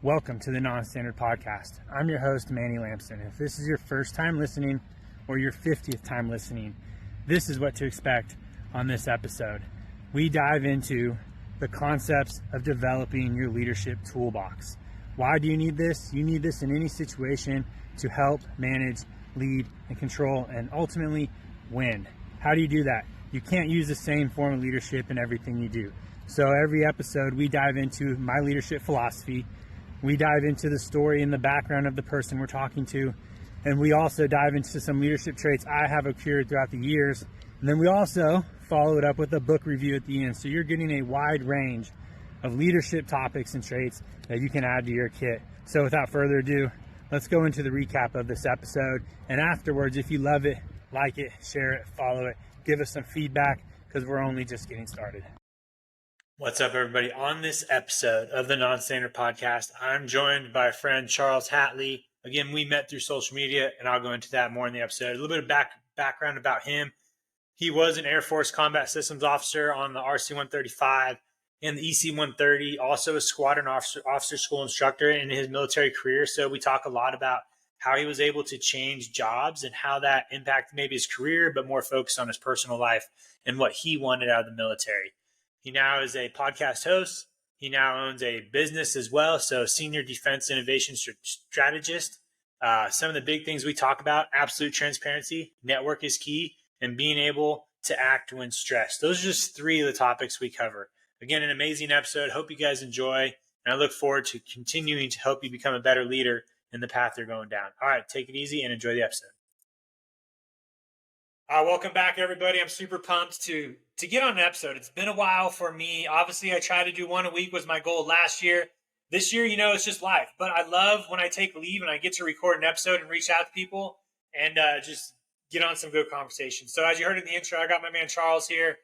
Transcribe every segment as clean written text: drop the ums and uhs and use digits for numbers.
Welcome to the Non-Standard Podcast. I'm your host, Manny Lampson. If this is your first time listening or your 50th time listening, this is what to expect on this episode. We dive into the concepts of developing your leadership toolbox. Why do you need this? You need this in any situation to help manage, lead, and control, and ultimately win. How do you do that? You can't use the same form of leadership in everything you do. So every episode, we dive into my leadership philosophy. We dive into the story and the background of the person we're talking to. And we also dive into some leadership traits I have accrued throughout the years. And then we also follow it up with a book review at the end. So you're getting a wide range of leadership topics and traits that you can add to your kit. So without further ado, let's go into the recap of this episode. And afterwards, if you love it, like it, share it, follow it, give us some feedback, because we're only just getting started. What's up, everybody? On this episode of the Non-Standard Podcast, I'm joined by a friend, Charles Hatley. Again, we met through social media, and I'll go into that more in the episode. A little bit of background about him. He was an Air Force Combat Systems Officer on the RC-135 and the EC-130, also a Squadron Officer School instructor in his military career. So we talk a lot about how he was able to change jobs and how that impacted maybe his career, but more focused on his personal life and what he wanted out of the military. He now is a podcast host. He now owns a business as well. So Senior Defense Innovation Strategist. Some of the big things we talk about: absolute transparency, network is key, and being able to act when stressed. Those are just three of the topics we cover. Again, an amazing episode. Hope you guys enjoy. And I look forward to continuing to help you become a better leader in the path you're going down. All right, take it easy and enjoy the episode. Welcome back, everybody. I'm super pumped to get on an episode. It's been a while for me. Obviously, I try to do one a week was my goal last year. This year, it's just life. But I love when I take leave and I get to record an episode and reach out to people and just get on some good conversations. So as you heard in the intro, I got my man Charles here.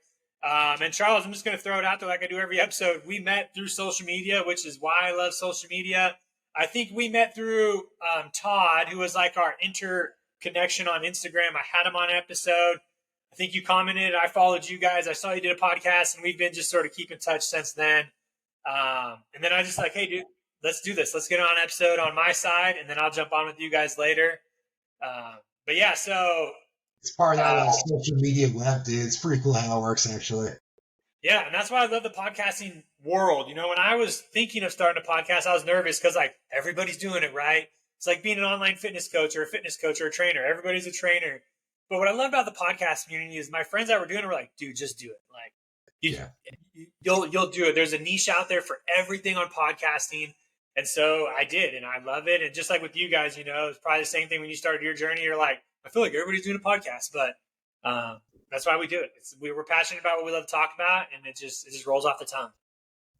And Charles, I'm just going to throw it out there like I do every episode. We met through social media, which is why I love social media. I think we met through Todd, who was like our connection on Instagram. I had him on an episode. I think you commented. I followed you guys. I saw you did a podcast, and we've been just sort of keep in touch since then. And then I just like, hey, dude, let's do this. Let's get on an episode on my side, and then I'll jump on with you guys later. But yeah, so it's part of that social media web, dude. It's pretty cool how it works, actually. Yeah, and that's why I love the podcasting world. When I was thinking of starting a podcast, I was nervous because like everybody's doing it, right? It's like being an online fitness coach or a fitness coach or a trainer. Everybody's a trainer. But what I love about the podcast community is my friends that were doing it were like, dude, just do it. Like, you'll do it. There's a niche out there for everything on podcasting. And so I did, and I love it. And just like with you guys, it's probably the same thing when you started your journey. You're like, I feel like everybody's doing a podcast, but that's why we do it. We were passionate about what we love to talk about, and it just rolls off the tongue.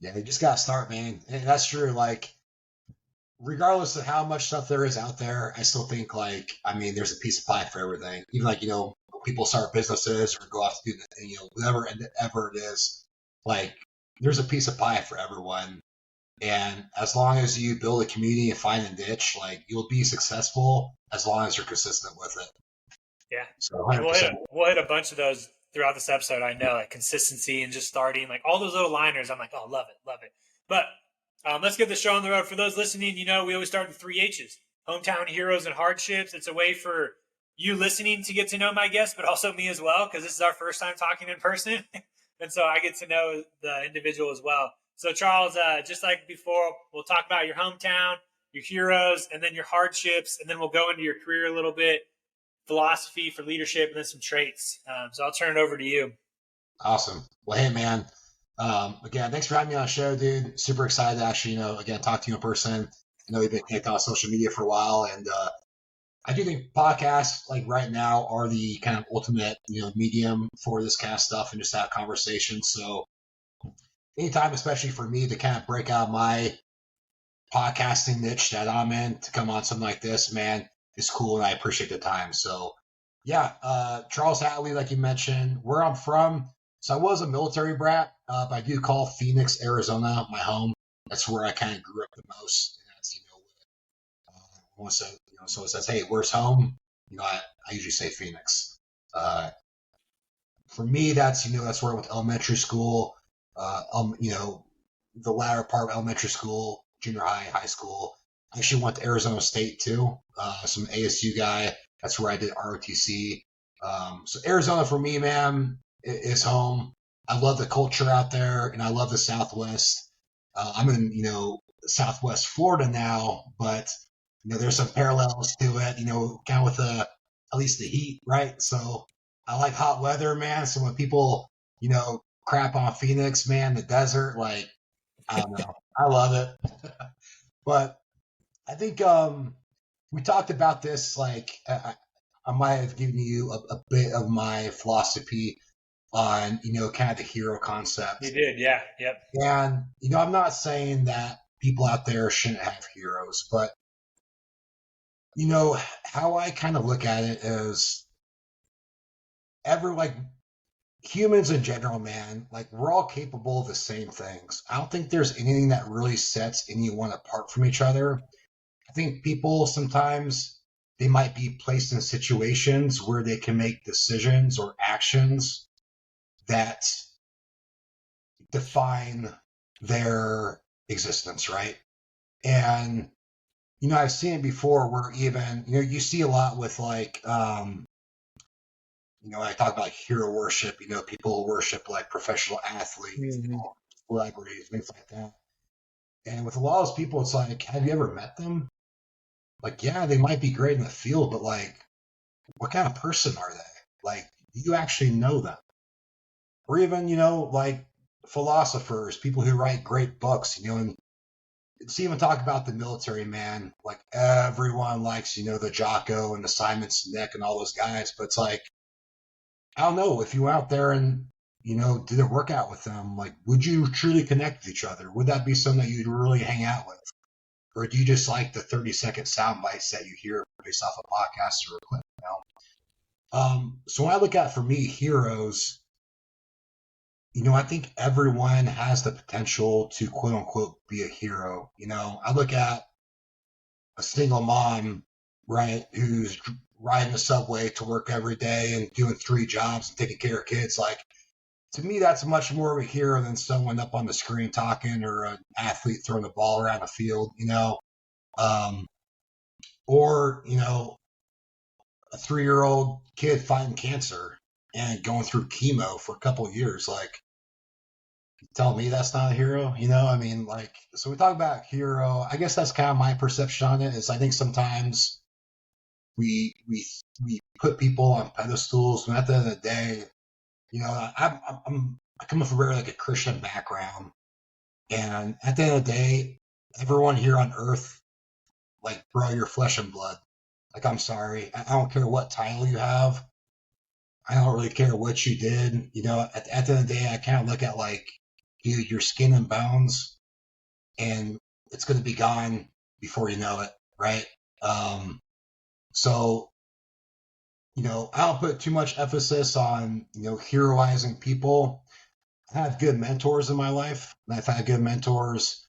Yeah, you just got to start, man. And that's true. Like, regardless of how much stuff there is out there, I still think there's a piece of pie for everything. Even people start businesses or go off to do whatever it is. Like, there's a piece of pie for everyone. And as long as you build a community and find a niche, like, you'll be successful as long as you're consistent with it. Yeah. So we'll hit a bunch of those throughout this episode. I know, like consistency and just starting, like all those little liners. I'm like, oh, love it. But let's get the show on the road. For those listening, we always start with 3 H's: hometown heroes and hardships. It's a way for you listening to get to know my guests, but also me as well, because this is our first time talking in person. And so I get to know the individual as well. So Charles, just like before, we'll talk about your hometown, your heroes, and then your hardships. And then we'll go into your career a little bit, philosophy for leadership, and then some traits. So I'll turn it over to you. Awesome. Well, hey, man. Again, thanks for having me on the show, dude. Super excited to actually, again, talk to you in person. I know we've been connected on social media for a while, and I do think podcasts, like right now, are the kind of ultimate, medium for this kind of stuff and just have conversations. So anytime, especially for me, to kind of break out my podcasting niche that I'm in, to come on something like this, man, is cool, and I appreciate the time. So yeah, Charles Hatley, like you mentioned, where I'm from. So I was a military brat, but I do call Phoenix, Arizona, my home. That's where I kind of grew up the most. And that's, so it says, hey, where's home? I usually say Phoenix. For me, that's where I went to elementary school. The latter part of elementary school, junior high, high school. I actually went to Arizona State too. Some ASU guy. That's where I did ROTC. So Arizona for me, man, is home. I love the culture out there, and I love the Southwest. I'm in, Southwest Florida now, but there's some parallels to it. Kind of with at least the heat, right? So I like hot weather, man. So when people, crap on Phoenix, man, the desert, like I don't know, I love it. But I think we talked about this. Like I might have given you a bit of my philosophy on kind of the hero concept. You did, yeah, yep. And I'm not saying that people out there shouldn't have heroes, but how I kind of look at it is humans in general, man, like we're all capable of the same things. I don't think there's anything that really sets anyone apart from each other. I think people sometimes they might be placed in situations where they can make decisions or actions that define their existence, right? And I've seen it before where even you see a lot with like I talk about hero worship, people worship like professional athletes, celebrities, things like that. And with a lot of those people, it's like, have you ever met them? Like, yeah, they might be great in the field, but like, what kind of person are they? Like, do you actually know them? Or even, like philosophers, people who write great books, and it's even talk about the military, man. Like everyone likes, the Jocko and the Simon Sinek and all those guys, but it's like, I don't know, if you went out there and, did a workout with them, like, would you truly connect with each other? Would that be something that you'd really hang out with? Or do you just like the 30-second sound bites that you hear based off a podcast or a clip? So when I look at, for me, heroes, I think everyone has the potential to quote unquote be a hero. I look at a single mom, right, who's riding the subway to work every day and doing 3 jobs and taking care of kids. Like, to me, that's much more of a hero than someone up on the screen talking or an athlete throwing the ball around the field, or, a 3-year-old kid fighting cancer and going through chemo for a couple of years. Like, tell me that's not a hero, so we talk about hero. I guess that's kind of my perception on it is I think sometimes we put people on pedestals, and at the end of the day, I come from very like a Christian background, and at the end of the day, everyone here on earth, like, bro, you're flesh and blood. Like, I'm sorry, I don't care what title you have. I don't really care what you did. At the end of the day, I kind of look at like, dude, your skin and bones, and it's going to be gone before you know it, right? So, I don't put too much emphasis on, heroizing people. I have good mentors in my life. And I've had good mentors,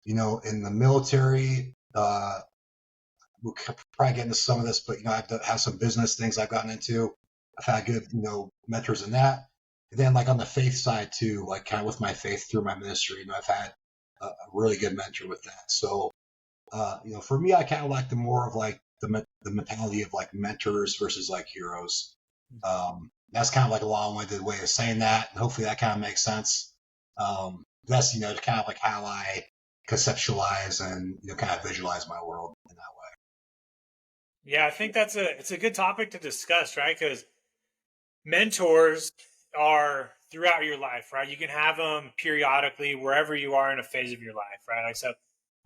in the military. We'll probably get into some of this, but, I've had some business things I've gotten into. I've had good, mentors in that. And then like on the faith side too, like kind of with my faith through my ministry, I've had a really good mentor with that. So, for me, I kind of like the more of like the mentality of like mentors versus like heroes. That's kind of like a long-winded way of saying that. And hopefully that kind of makes sense. That's, kind of like how I conceptualize and, kind of visualize my world in that way. Yeah, I think it's a good topic to discuss, right? Because mentors are throughout your life, right? You can have them periodically wherever you are in a phase of your life, right? Like, so,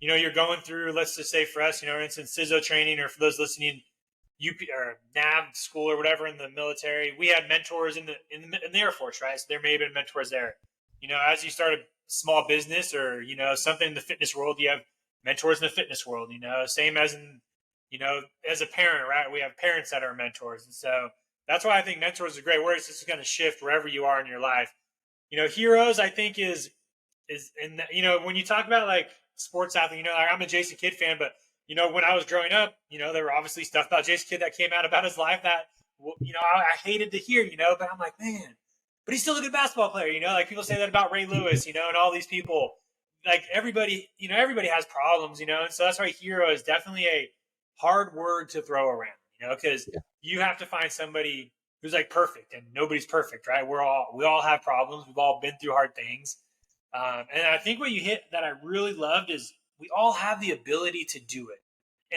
you're going through, let's just say for us, for instance, CISO training, or for those listening, UP or NAV school or whatever in the military, we had mentors in the Air Force, right? So there may have been mentors there. As you start a small business or, something in the fitness world, you have mentors in the fitness world, same as in, as a parent, right? We have parents that are mentors. And so that's why I think mentors are great. Whereas this is going to shift wherever you are in your life. Heroes, I think is in when you talk about like sports athlete, like I'm a Jason Kidd fan, but when I was growing up, there were obviously stuff about Jason Kidd that came out about his life that, I hated to hear, but I'm like, man, but he's still a good basketball player, like people say that about Ray Lewis, and all these people. like everybody, everybody has problems, and so that's why hero is definitely a hard word to throw around, because you have to find somebody who's like perfect, and nobody's perfect, right? We all have problems. We've all been through hard things. And I think what you hit that I really loved is we all have the ability to do it.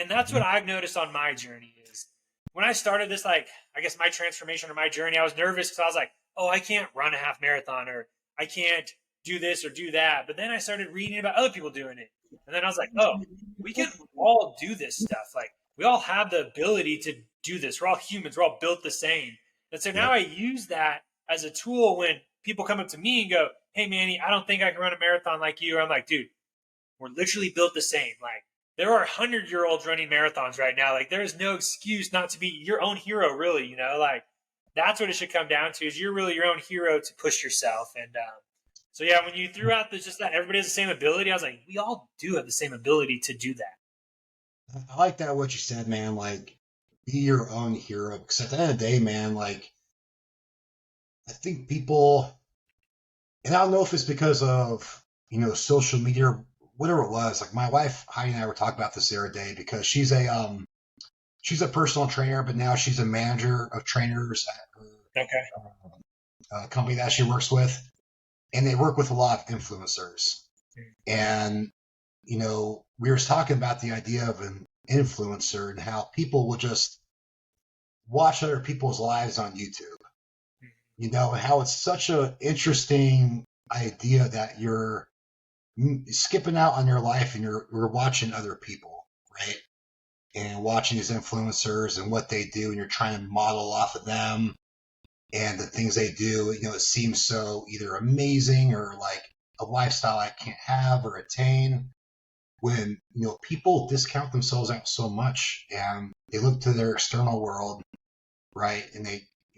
And that's what I've noticed on my journey is when I started this, like, I guess my transformation or my journey, I was nervous because I was like, oh, I can't run a half marathon, or I can't do this or do that. But then I started reading about other people doing it. And then I was like, oh, we can all do this stuff. Like, we all have the ability to do this. We're all humans. We're all built the same. And so now I use that as a tool when people come up to me and go, hey, Manny, I don't think I can run a marathon like you. Or I'm like, dude, we're literally built the same. Like, there are 100-year-olds running marathons right now. Like, there is no excuse not to be your own hero, really, Like, that's what it should come down to is you're really your own hero to push yourself. And so, yeah, when you threw out just that everybody has the same ability, I was like, we all do have the same ability to do that. I like that, what you said, man. Like, be your own hero. Because at the end of the day, man, like, I think people, and I don't know if it's because of, social media or whatever it was. Like, my wife, Heidi, and I were talking about this the other day because she's a personal trainer, but now she's a manager of trainers at her company that she works with. And they work with a lot of influencers. And, we were talking about the idea of an influencer and how people will just watch other people's lives on YouTube, and how it's such an interesting idea that you're skipping out on your life and you're watching other people, right? And watching these influencers and what they do, and you're trying to model off of them and the things they do. It seems so either amazing or like a lifestyle I can't have or attain, when people discount themselves out so much and they look to their external world, right? And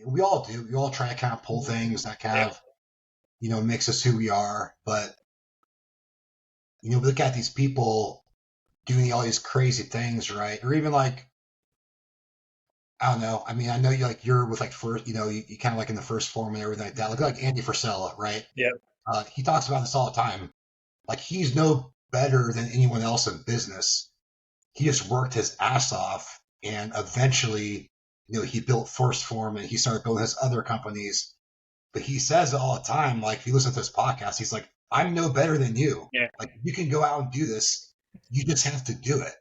we all do. We all try to kind of pull things that kind of makes us who we are. But we look at these people doing all these crazy things, right? Or even like, I don't know. I mean, I know you're with like first, you kind of like in the first form and everything like that. Like Andy Frisella, right? Yeah. He talks about this all the time. Like, he's no better than anyone else in business. He just worked his ass off, and eventually, he built First Form and he started building his other companies. But he says it all the time. Like, if you listen to this podcast, he's like, I'm no better than you. Yeah. Like, you can go out and do this. You just have to do it.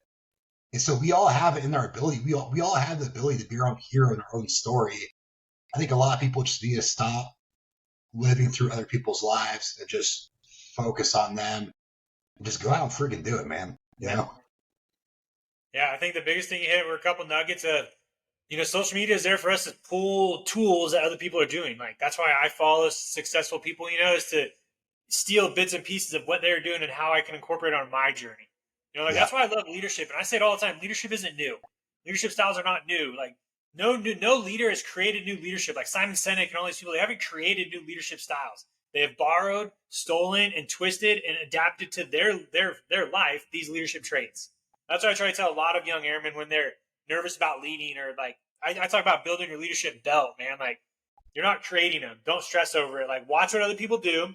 And so we all have it in our ability. We all have the ability to be our own hero in our own story. I think a lot of people just need to stop living through other people's lives and just focus on them and just go out and freaking do it, man. Yeah, I think the biggest thing you hit were a couple nuggets of, social media is there for us to pull tools that other people are doing. Like, that's why I follow successful people, is to steal bits and pieces of what they're doing and how I can incorporate it on my journey. That's why I love leadership. And I say it all the time, leadership isn't new. Leadership styles are not new. Like, no leader has created new leadership. Like Simon Sinek and all these people, they haven't created new leadership styles. They have borrowed, stolen, and twisted and adapted to their life these leadership traits. That's what I try to tell a lot of young airmen when they're nervous about leading, or like I talk about building your leadership belt, man. Like, you're not creating them. Don't stress over it. Like, watch what other people do,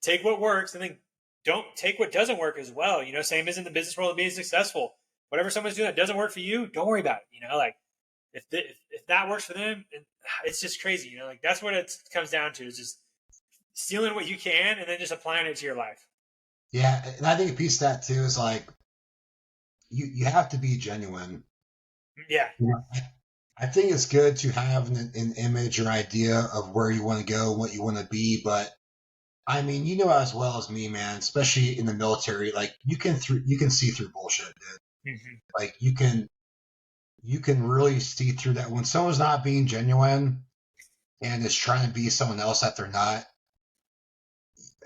take what works, and then don't take what doesn't work as well. Same as in the business world of being successful. Whatever someone's doing that doesn't work for you, don't worry about it. Like, if that works for them, it's just crazy. Like, that's what it comes down to, is just stealing what you can and then just applying it to your life. Yeah, and I think a piece of that too is like, you have to be genuine. Yeah. I think it's good to have an image or idea of where you want to go, what you want to be, but I mean, as well as me, man, especially in the military, like, you can see through bullshit, dude. Mm-hmm. Like, you can really see through that when someone's not being genuine and is trying to be someone else that they're not.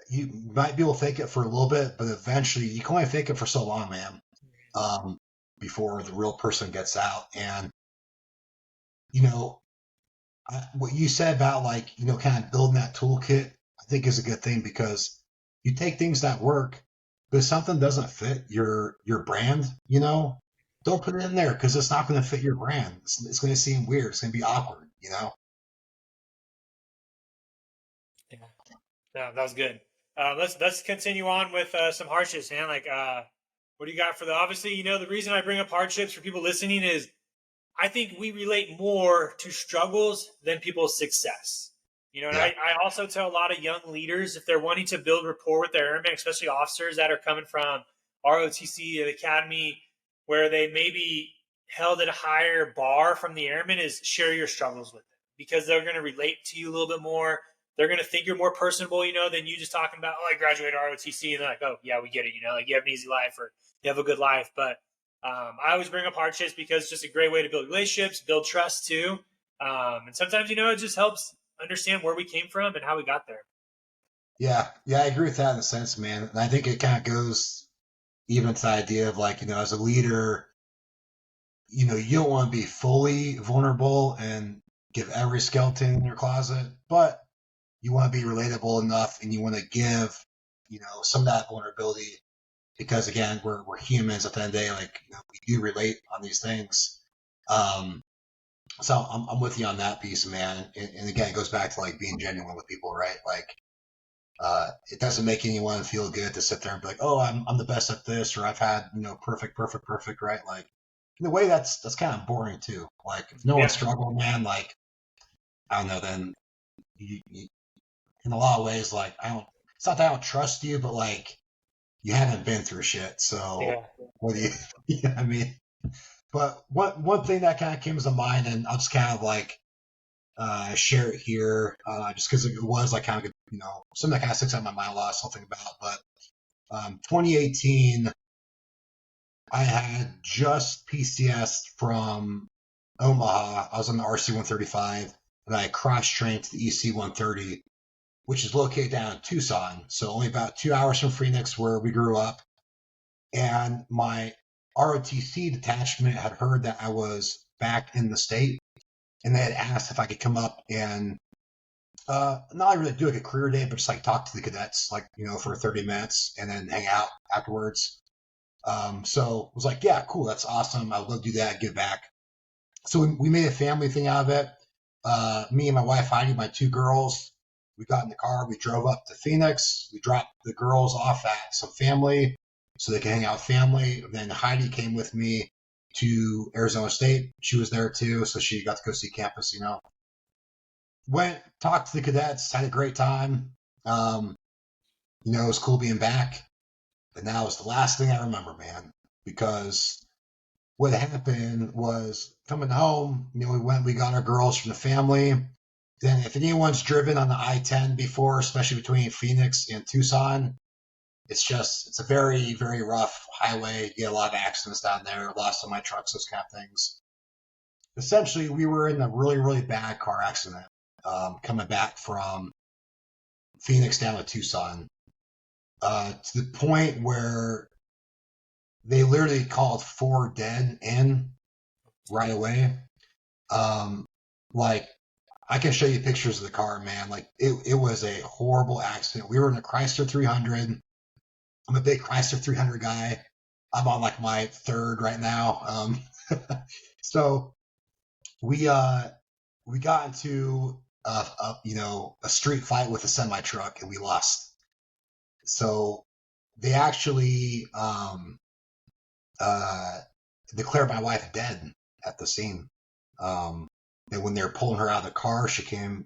You might be able to fake it for a little bit, but eventually you can only fake it for so long, man, before the real person gets out. And, what you said about, like, kind of building that toolkit, I think is a good thing, because you take things that work, but if something doesn't fit your brand, don't put it in there, because it's not going to fit your brand. It's going to seem weird. It's going to be awkward, Yeah, that was good. let's continue on with some hardships, man. Like, what do you got for the? Obviously, the reason I bring up hardships for people listening is I think we relate more to struggles than people's success. And Yeah. I also tell a lot of young leaders if they're wanting to build rapport with their airmen, especially officers that are coming from ROTC and Academy, where they maybe held at a higher bar from the airmen, is share your struggles with them because they're going to relate to you a little bit more. They're going to think you're more personable, than you just talking about, oh, I graduated ROTC. And they're like, oh, yeah, we get it. Like you have an easy life or you have a good life. But I always bring up hardships because it's just a great way to build relationships, build trust too. And sometimes, it just helps understand where we came from and how we got there. Yeah. Yeah. I agree with that in a sense, man. And I think it kind of goes even to the idea of like, as a leader, you don't want to be fully vulnerable and give every skeleton in your closet, but you want to be relatable enough and you want to give, some of that vulnerability because again, we're humans at the end of the day, like, we do relate on these things. So I'm with you on that piece, man. And again, it goes back to like being genuine with people, right? Like, it doesn't make anyone feel good to sit there and be like, oh, I'm the best at this, or I've had, perfect, right? Like, in a way, that's kind of boring too. Like, if no one's struggling, man, like, I don't know, then you in a lot of ways, like, it's not that I don't trust you, but like, you haven't been through shit. So what do you, yeah, I mean, but one thing that kind of came to mind, and I'll just kind of like, share it here, just because it was like kind of, something that kind of sticks out in my mind a lot, something about, but 2018, I had just PCS from Omaha. I was on the RC 135 and I cross trained to the EC 130, which is located down in Tucson. So only about 2 hours from Phoenix where we grew up. And my ROTC detachment had heard that I was back in the state and they had asked if I could come up and not really do like a career day, but just like talk to the cadets, like, for 30 minutes and then hang out afterwards. So I was like, yeah, cool. That's awesome. I would love to do that, give back. So we made a family thing out of it. Me and my wife, Heidi, my two girls, we got in the car. We drove up to Phoenix. We dropped the girls off at some family so they could hang out with family. Then Heidi came with me to Arizona State. She was there too. So she got to go see campus, Went, talked to the cadets, had a great time. It was cool being back. And that was the last thing I remember, man, because what happened was coming home, we got our girls from the family. Then if anyone's driven on the I-10 before, especially between Phoenix and Tucson, it's a very, very rough highway. You get a lot of accidents down there, lost on my trucks, those kind of things. Essentially, we were in a really, really bad car accident coming back from Phoenix down to Tucson. To the point where they literally called 4 dead in right away. Like, I can show you pictures of the car, man. Like, it was a horrible accident. We were in a Chrysler 300. I'm a big Chrysler 300 guy. I'm on like my third right now. So we got into a street fight with a semi truck and we lost. So they actually declared my wife dead at the scene. And when they were pulling her out of the car, she came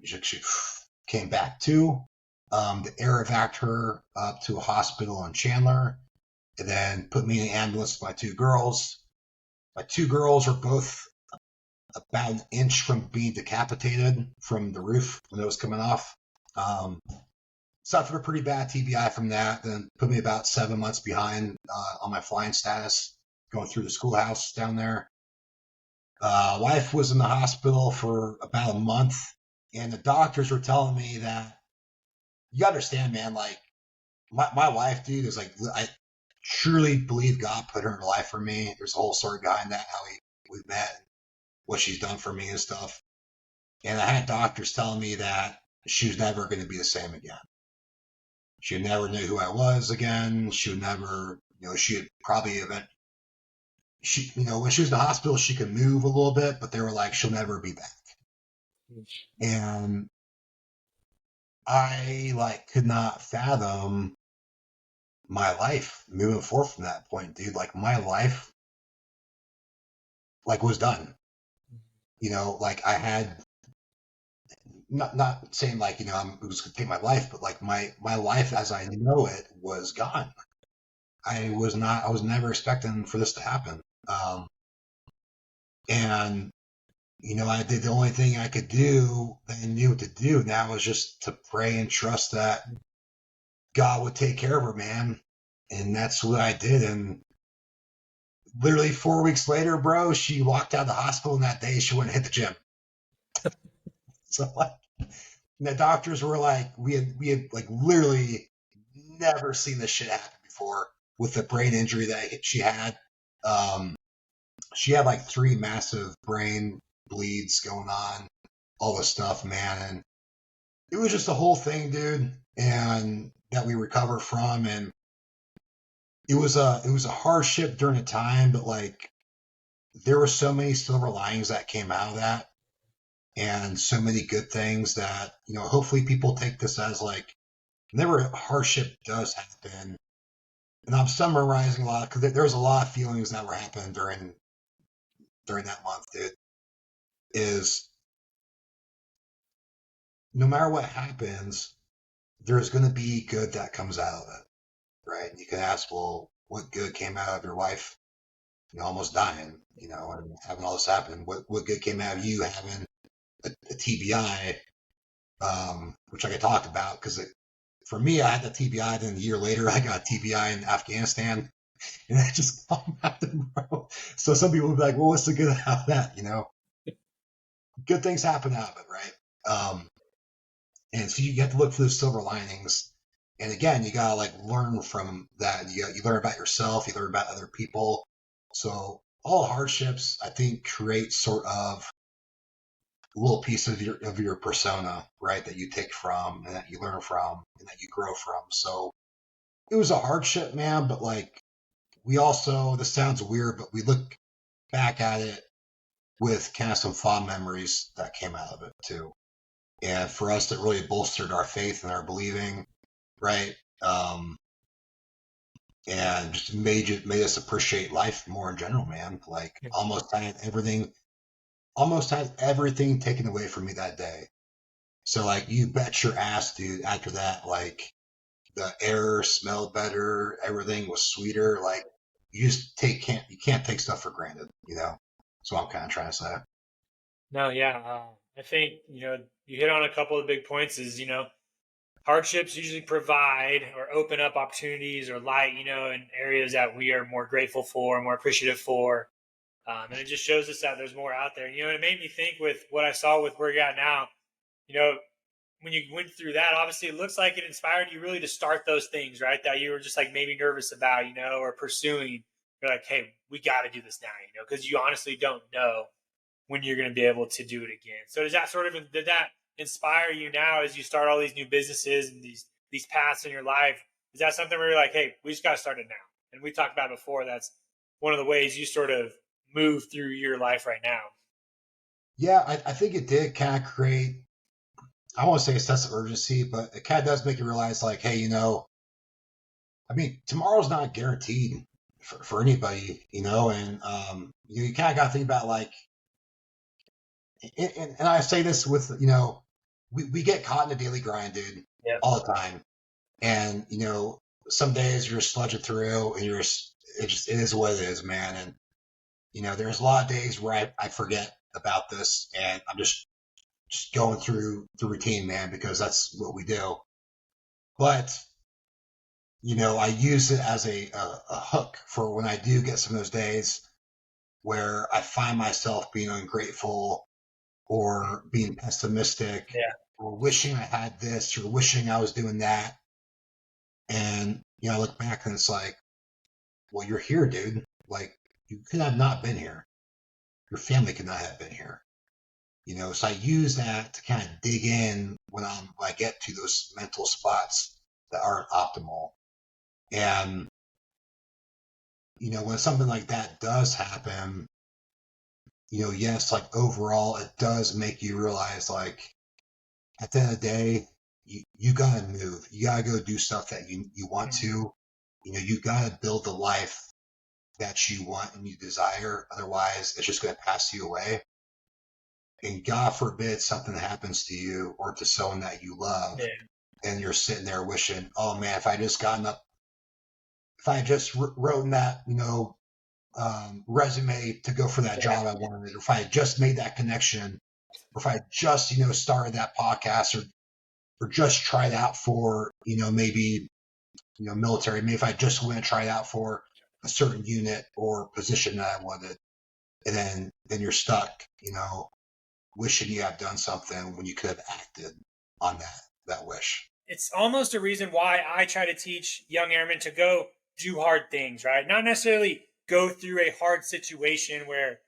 back to. The air evac'd her up to a hospital in Chandler, and then put me in an ambulance with my two girls. My two girls were both about an inch from being decapitated from the roof when it was coming off. Suffered a pretty bad TBI from that, then put me about 7 months behind on my flying status, going through the schoolhouse down there. Wife was in the hospital for about a month, and the doctors were telling me that, you understand, man, like, my wife, dude, is like, I truly believe God put her in her life for me. There's a whole story behind that, how we met, what she's done for me and stuff. And I had doctors telling me that she was never going to be the same again. She would never know who I was again. She would never, she had probably when she was in the hospital, she could move a little bit, but they were like, she'll never be back. And I like could not fathom my life moving forward from that point, dude. Like my life like was done. Like I had not saying like, it was gonna take my life, but like my life as I know it was gone. I was never expecting for this to happen. And I did the only thing I could do that I knew what to do. And that was just to pray and trust that God would take care of her, man. And that's what I did. And literally 4 weeks later, bro, she walked out of the hospital, and that day she went and hit the gym. So like, the doctors were like, we had like literally never seen this shit happen before with the brain injury that she had. She had like 3 massive brain bleeds going on, all this stuff, man. And it was just a whole thing, dude. And that we recovered from. And it was a hardship during the time, but like there were so many silver linings that came out of that, and so many good things that, hopefully people take this as like, whenever hardship does happen, and I'm summarizing a lot because there's a lot of feelings that were happening during that month, dude, is no matter what happens, there's going to be good that comes out of it, right? You can ask, well, what good came out of your wife, almost dying, and having all this happen? What good came out of you having a TBI, which I could talk about because for me, I had the TBI. Then a year later, I got a TBI in Afghanistan, and that just happened, bro. So some people would be like, "Well, what's the good out of that?" Good things happen out of it, right? And so you have to look for those silver linings. And again, you gotta like learn from that. You learn about yourself. You learn about other people. So all hardships, I think, create sort of a little piece of your persona, right? That you take from, and that you learn from, and that you grow from. So it was a hardship, man. But like we also, this sounds weird, but we look back at it with kind of some fond memories that came out of it too. And for us, that really bolstered our faith and our believing, right? And just made us appreciate life more in general, man. Like almost had everything taken away from me that day. So like you bet your ass, dude, after that, like the air smelled better, everything was sweeter. Like you just you can't take stuff for granted, That's what I'm kind of trying to say. No, yeah. I think, you hit on a couple of big points is, hardships usually provide or open up opportunities or light, in areas that we are more grateful for, more appreciative for. And it just shows us that there's more out there. It made me think with what I saw with where you're at now, when you went through that, obviously it looks like it inspired you really to start those things, right? That you were just like maybe nervous about, or pursuing. You're like, hey, we got to do this now, because you honestly don't know when you're going to be able to do it again. So did that inspire you now as you start all these new businesses and these paths in your life? Is that something where you're like, hey, we just got to start it now? And we talked about before, that's one of the ways you sort of move through your life right now. Yeah, I think it did kind of create, I won't say a sense of urgency, but it kind of does make you realize like, hey, tomorrow's not guaranteed for anybody, and you kind of got to think about like, and I say this with, we get caught in the daily grind, dude, all the time. And, some days you're sludging through and it is what it is, man. And, there's a lot of days where I forget about this and I'm just going through the routine, man, because that's what we do. But, I use it as a hook for when I do get some of those days where I find myself being ungrateful or being pessimistic or wishing I had this or wishing I was doing that. And, I look back and it's like, well, you're here, dude. Like, you could have not been here. Your family could not have been here. So I use that to kind of dig in when I get to those mental spots that aren't optimal. And, when something like that does happen, yes, like overall, it does make you realize, like, at the end of the day, you gotta move. You gotta go do stuff that you want to. You gotta build the life that you want and you desire. Otherwise, it's just gonna pass you away. And God forbid something happens to you or to someone that you love, and you're sitting there wishing, oh man, if I just wrote in that, resume to go for that job I wanted, or if I had just made that connection, or if I had just, started that podcast, or just tried out for, maybe, military, maybe if I just went and tried out for a certain unit or position that I wanted, and then you're stuck, wishing you had done something when you could have acted on that wish. It's almost a reason why I try to teach young airmen to go do hard things, right? Not necessarily go through a hard situation where,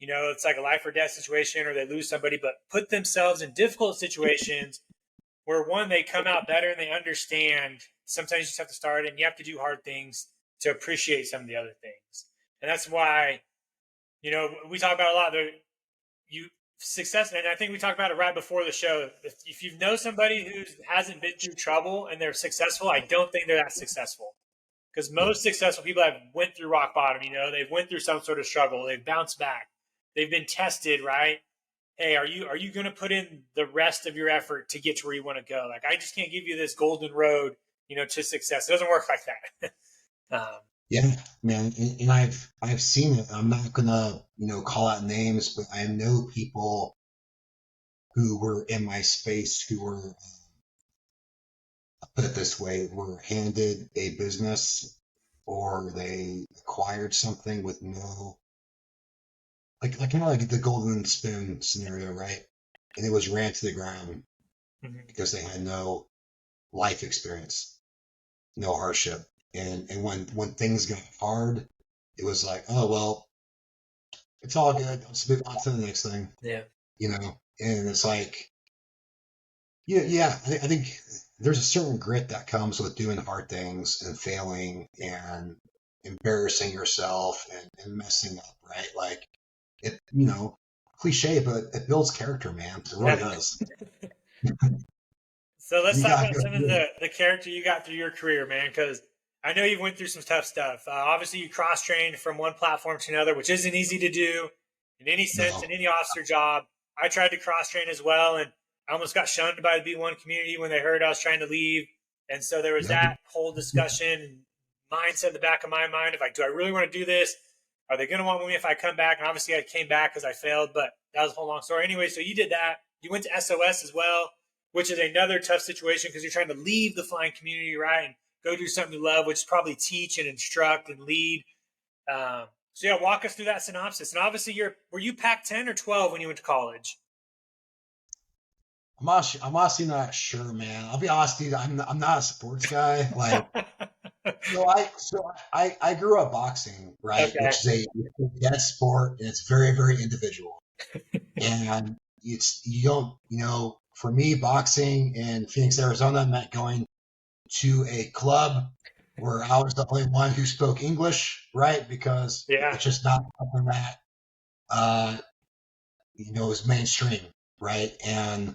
it's like a life or death situation or they lose somebody, but put themselves in difficult situations where, one, they come out better and they understand. Sometimes you just have to start and you have to do hard things to appreciate some of the other things. And that's why, we talk about a lot. Success, and I think we talked about it right before the show. If you know somebody who hasn't been through trouble and they're successful, I don't think they're that successful. Because most successful people have went through rock bottom. They've went through some sort of struggle. They've bounced back. They've been tested, right? Hey, are you going to put in the rest of your effort to get to where you want to go? Like, I just can't give you this golden road, to success. It doesn't work like that. Yeah, man, and I've seen it. I'm not gonna, call out names, but I know people who were in my space who were, I'll put it this way, were handed a business or they acquired something with no, like kind of like the golden spoon scenario, right? And it was ran to the ground because they had no life experience, no hardship. And when things got hard, it was like, oh, well, it's all good. Let's move on to the next thing. Yeah. And it's like, I think there's a certain grit that comes with doing hard things and failing and embarrassing yourself and messing up, right? Like, it, cliche, but it builds character, man. It really does. So let's talk about some of the character you got through your career, man, because I know you went through some tough stuff. Obviously, you cross-trained from one platform to another, which isn't easy to do in any sense, in any officer job. I tried to cross-train as well, and I almost got shunned by the B1 community when they heard I was trying to leave. And so there was that whole discussion and mindset in the back of my mind of like, do I really want to do this? Are they going to want me if I come back? And obviously, I came back because I failed, but that was a whole long story. Anyway, so you did that. You went to SOS as well, which is another tough situation because you're trying to leave the flying community, right? And go do something you love, which is probably teach and instruct and lead. Walk us through that synopsis. And obviously, were you Pac-10 or 12 when you went to college? I'm honestly not sure, man. I'll be honest, dude. I'm not a sports guy. Like, I grew up boxing, right? Okay. Which is a dead sport, and it's very, very individual. And you don't, for me, boxing in Phoenix, Arizona meant going to a club where I was the only one who spoke English, right? Because it's just not something that, is mainstream, right? And,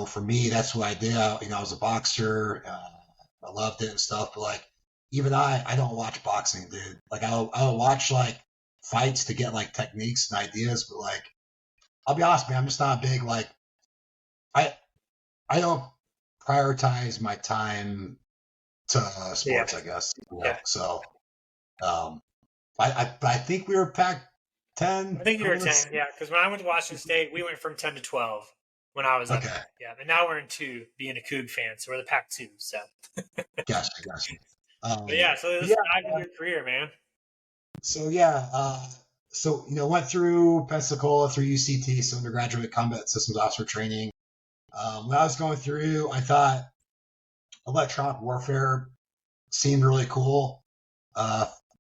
for me, that's what I did. I was a boxer. I loved it and stuff. But like, even I don't watch boxing, dude. Like, I'll watch like fights to get like techniques and ideas. But like, I'll be honest, man, I'm just not a big, like, I don't prioritize my time to sports, I guess. So, I think we were Pac-10. I think you were 10, yeah. Because when I went to Washington State, we went from 10 to 12 when I was up there. Yeah, and now we're in 2, being a Coug fan, so we're the Pac-2. So. Gotcha. So let's dive into your career, man. So went through Pensacola, through UCT, so undergraduate combat systems officer training. When I was going through, I thought electronic warfare seemed really cool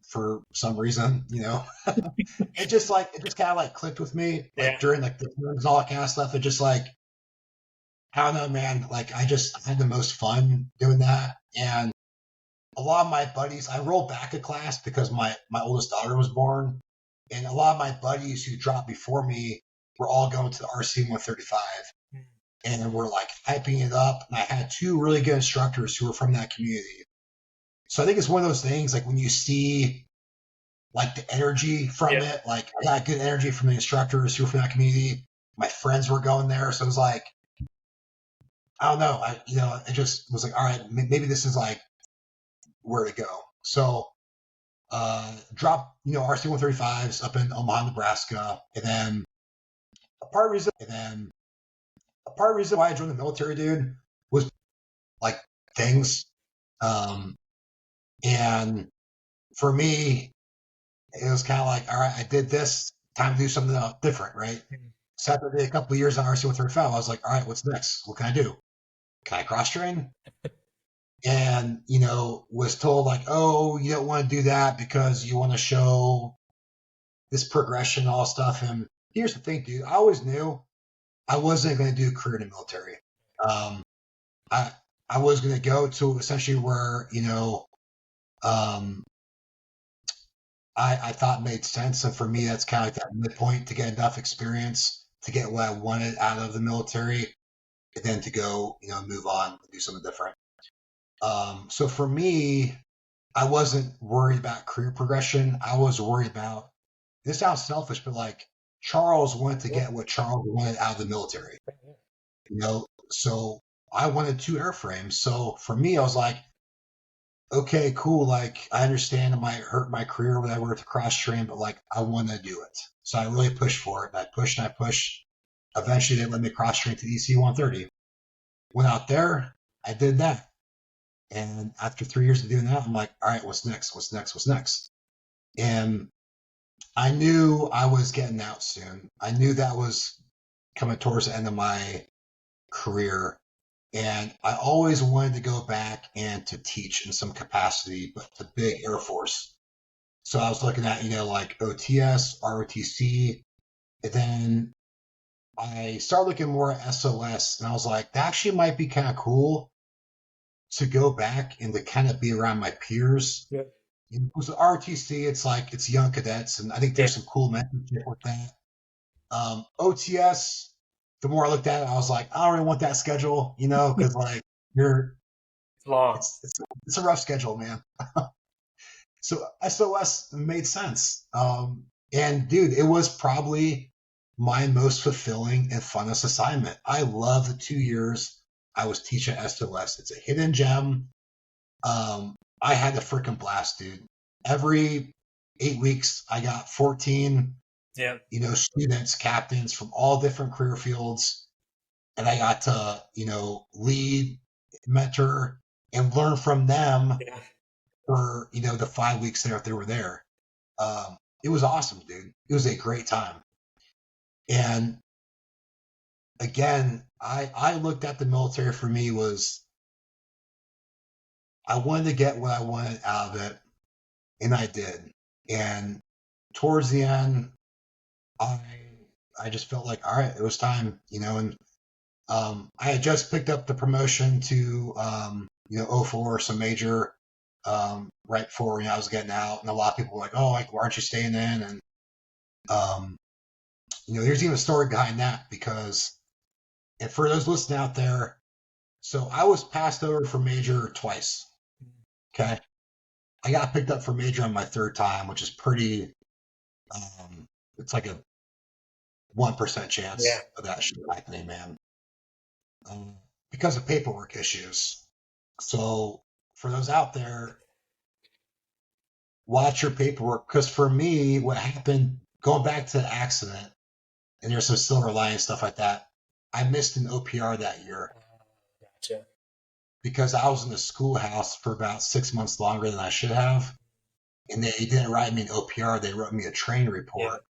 for some reason, it just kind of like clicked with me during like the terms and all that kind of stuff. It just like, I don't know, man, like I had the most fun doing that. And a lot of my buddies, I rolled back a class because my oldest daughter was born, and a lot of my buddies who dropped before me were all going to the RC-135. and we're like hyping it up. And I had two really good instructors who were from that community. So I think it's one of those things, like when you see like the energy from it, like I got good energy from the instructors who were from that community. My friends were going there. So it was like, I don't know. I just was like, all right, maybe this is like where to go. So, drop, RC 135s up in Omaha, Nebraska. And then a part of the reason why I joined the military, dude, was like things. And for me, it was kind of like, all right, I did this, time to do something different, right? So after a couple of years on RC 135, I was like, all right, what's next? What can I do? Can I cross train? And, was told like, oh, you don't want to do that because you want to show this progression, all stuff. And here's the thing, dude, I always knew I wasn't going to do a career in the military. I was going to go to essentially where, I thought made sense. And for me, that's kind of like that midpoint to get enough experience to get what I wanted out of the military, and then to go, move on and do something different. So for me, I wasn't worried about career progression. I was worried about, this sounds selfish, but like Charles wanted to get what Charles wanted out of the military, so I wanted 2 airframes. So for me, I was like, okay, cool. Like I understand it might hurt my career when I were to cross train, but like I want to do it. So I really pushed for it. And I pushed and I pushed. Eventually they let me cross train to EC 130. Went out there, I did that. And after 3 years of doing that, I'm like, all right, what's next? What's next? What's next? And I knew I was getting out soon. I knew that was coming towards the end of my career. And I always wanted to go back and to teach in some capacity, but to big Air Force. So I was looking at, like OTS, ROTC. And then I started looking more at SOS. And I was like, that actually might be kind of cool to go back and to kind of be around my peers. Yeah. So ROTC, it's like, it's young cadets. And I think there's some cool mentorship with that. OTS, the more I looked at it, I was like, I don't really want that schedule, because like it's long. It's a rough schedule, man. So SOS made sense. And dude, it was probably my most fulfilling and funnest assignment. I love the 2 years I was teaching SOS. It's a hidden gem. I had a freaking blast, dude. Every 8 weeks, I got 14 students, captains from all different career fields. And I got to, lead, mentor, and learn from them for, the 5 weeks there if they were there. It was awesome, dude. It was a great time. And again, I looked at the military for me was, I wanted to get what I wanted out of it, and I did. And towards the end, I just felt like, all right, it was time, and I had just picked up the promotion to 04, some major, right before I was getting out, and a lot of people were like, oh, like, why aren't you staying in? And there's even a story behind that, because, and for those listening out there, so I was passed over for major twice. Okay, I got picked up for major on my 3rd time, which is pretty. It's like a 1% chance of that shit happening, man. Because of paperwork issues. So for those out there, watch your paperwork. Because for me, what happened, going back to the accident, and there's some silver lining stuff like that, I missed an OPR that year. Gotcha. Because I was in the schoolhouse for about 6 months longer than I should have. And they didn't write me an OPR, they wrote me a training report,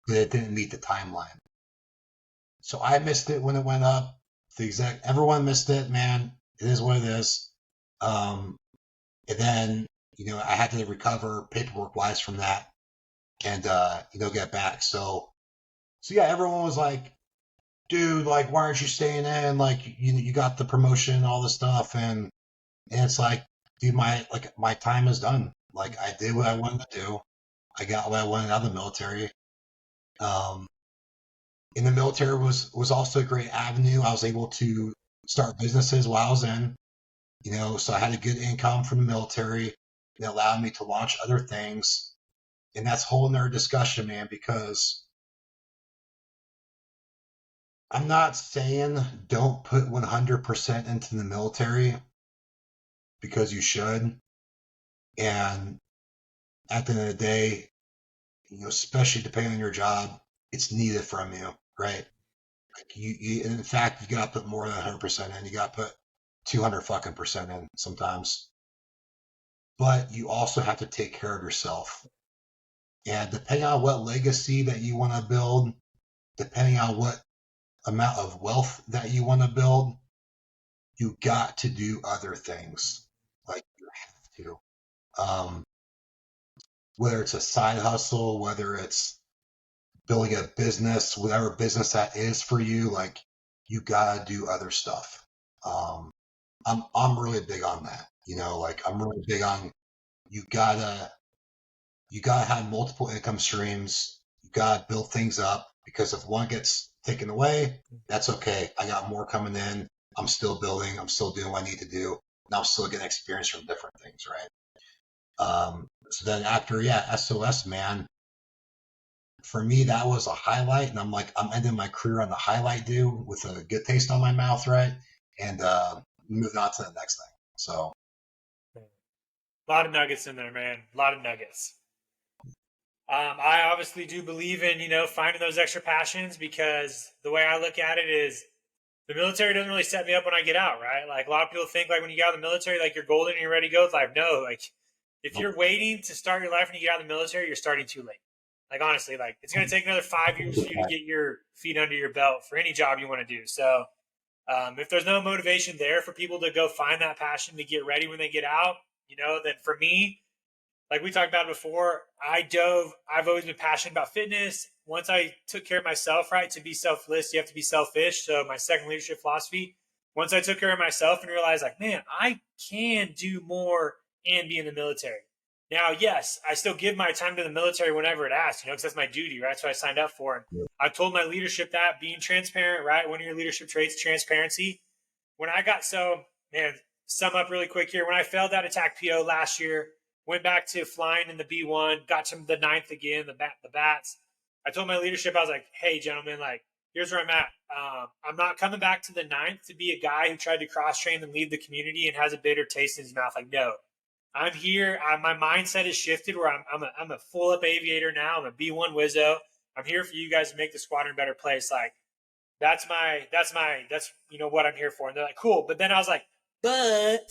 but it didn't meet the timeline. So I missed it when it went up. Everyone missed it, man. It is what it is. And then, I had to recover paperwork wise from that and, get back. So yeah, everyone was like, dude, like, why aren't you staying in? Like, you got the promotion and all this stuff. And it's like, dude, my time is done. Like, I did what I wanted to do. I got what I wanted out of the military. in the military was also a great avenue. I was able to start businesses while I was in, so I had a good income from the military that allowed me to launch other things. And that's a whole nother discussion, man, because I'm not saying don't put 100% into the military, because you should. And at the end of the day, especially depending on your job, it's needed from you, right? Like in fact, you got to put more than 100% in. You got to put 200 fucking percent in sometimes. But you also have to take care of yourself. And depending on what legacy that you want to build, depending on what amount of wealth that you want to build, you got to do other things. Like you have to. Whether it's a side hustle, whether it's building a business, whatever business that is for you, like you gotta do other stuff. I'm really big on that. Like I'm really big on you gotta have multiple income streams. You gotta build things up, because if one gets taken away, that's okay. I got more coming in. I'm still building. I'm still doing what I need to do. And I'm still getting experience from different things, right? So then after, SOS, man, for me, that was a highlight. And I'm ending my career on the highlight due with a good taste on my mouth, right? And moving on to the next thing. So. A lot of nuggets in there, man. A lot of nuggets. I obviously do believe in, finding those extra passions, because the way I look at it is the military doesn't really set me up when I get out, right? Like a lot of people think like when you get out of the military, like you're golden and you're ready to go with life. No, like if you're waiting to start your life when you get out of the military, you're starting too late. Like honestly, like it's going to take another 5 years for you to get your feet under your belt for any job you want to do. So if there's no motivation there for people to go find that passion to get ready when they get out, then for me, like we talked about before, I've always been passionate about fitness. Once I took care of myself, right, to be selfless, you have to be selfish. So my second leadership philosophy, once I took care of myself and realized like, man, I can do more and be in the military. Now, yes, I still give my time to the military whenever it asks, because that's my duty, right? That's what I signed up for. And I've told my leadership that, being transparent, right? One of your leadership traits, transparency. When I got sum up really quick here. When I failed that attack PO last year, went back to flying in the B1, got to the 9th again, the bats. I told my leadership, I was like, hey, gentlemen, like, here's where I'm at. I'm not coming back to the 9th to be a guy who tried to cross-train and leave the community and has a bitter taste in his mouth. Like, no. I'm here. My mindset has shifted where I'm a full-up aviator now. I'm a B1 Wizzo. I'm here for you guys to make the squadron a better place. Like, that's what I'm here for. And they're like, cool. But then I was like, but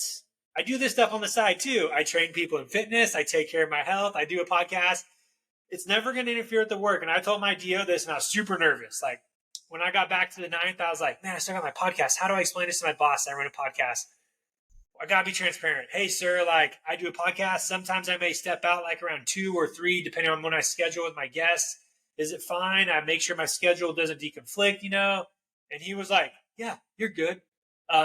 I do this stuff on the side too. I train people in fitness. I take care of my health. I do a podcast. It's never going to interfere with the work. And I told my DO this, and I was super nervous. Like when I got back to the 9th, I was like, man, I still got my podcast. How do I explain this to my boss? I run a podcast. I got to be transparent. Hey, sir, like I do a podcast. Sometimes I may step out like around 2 or 3, depending on when I schedule with my guests. Is it fine? I make sure my schedule doesn't deconflict, And he was like, yeah, you're good.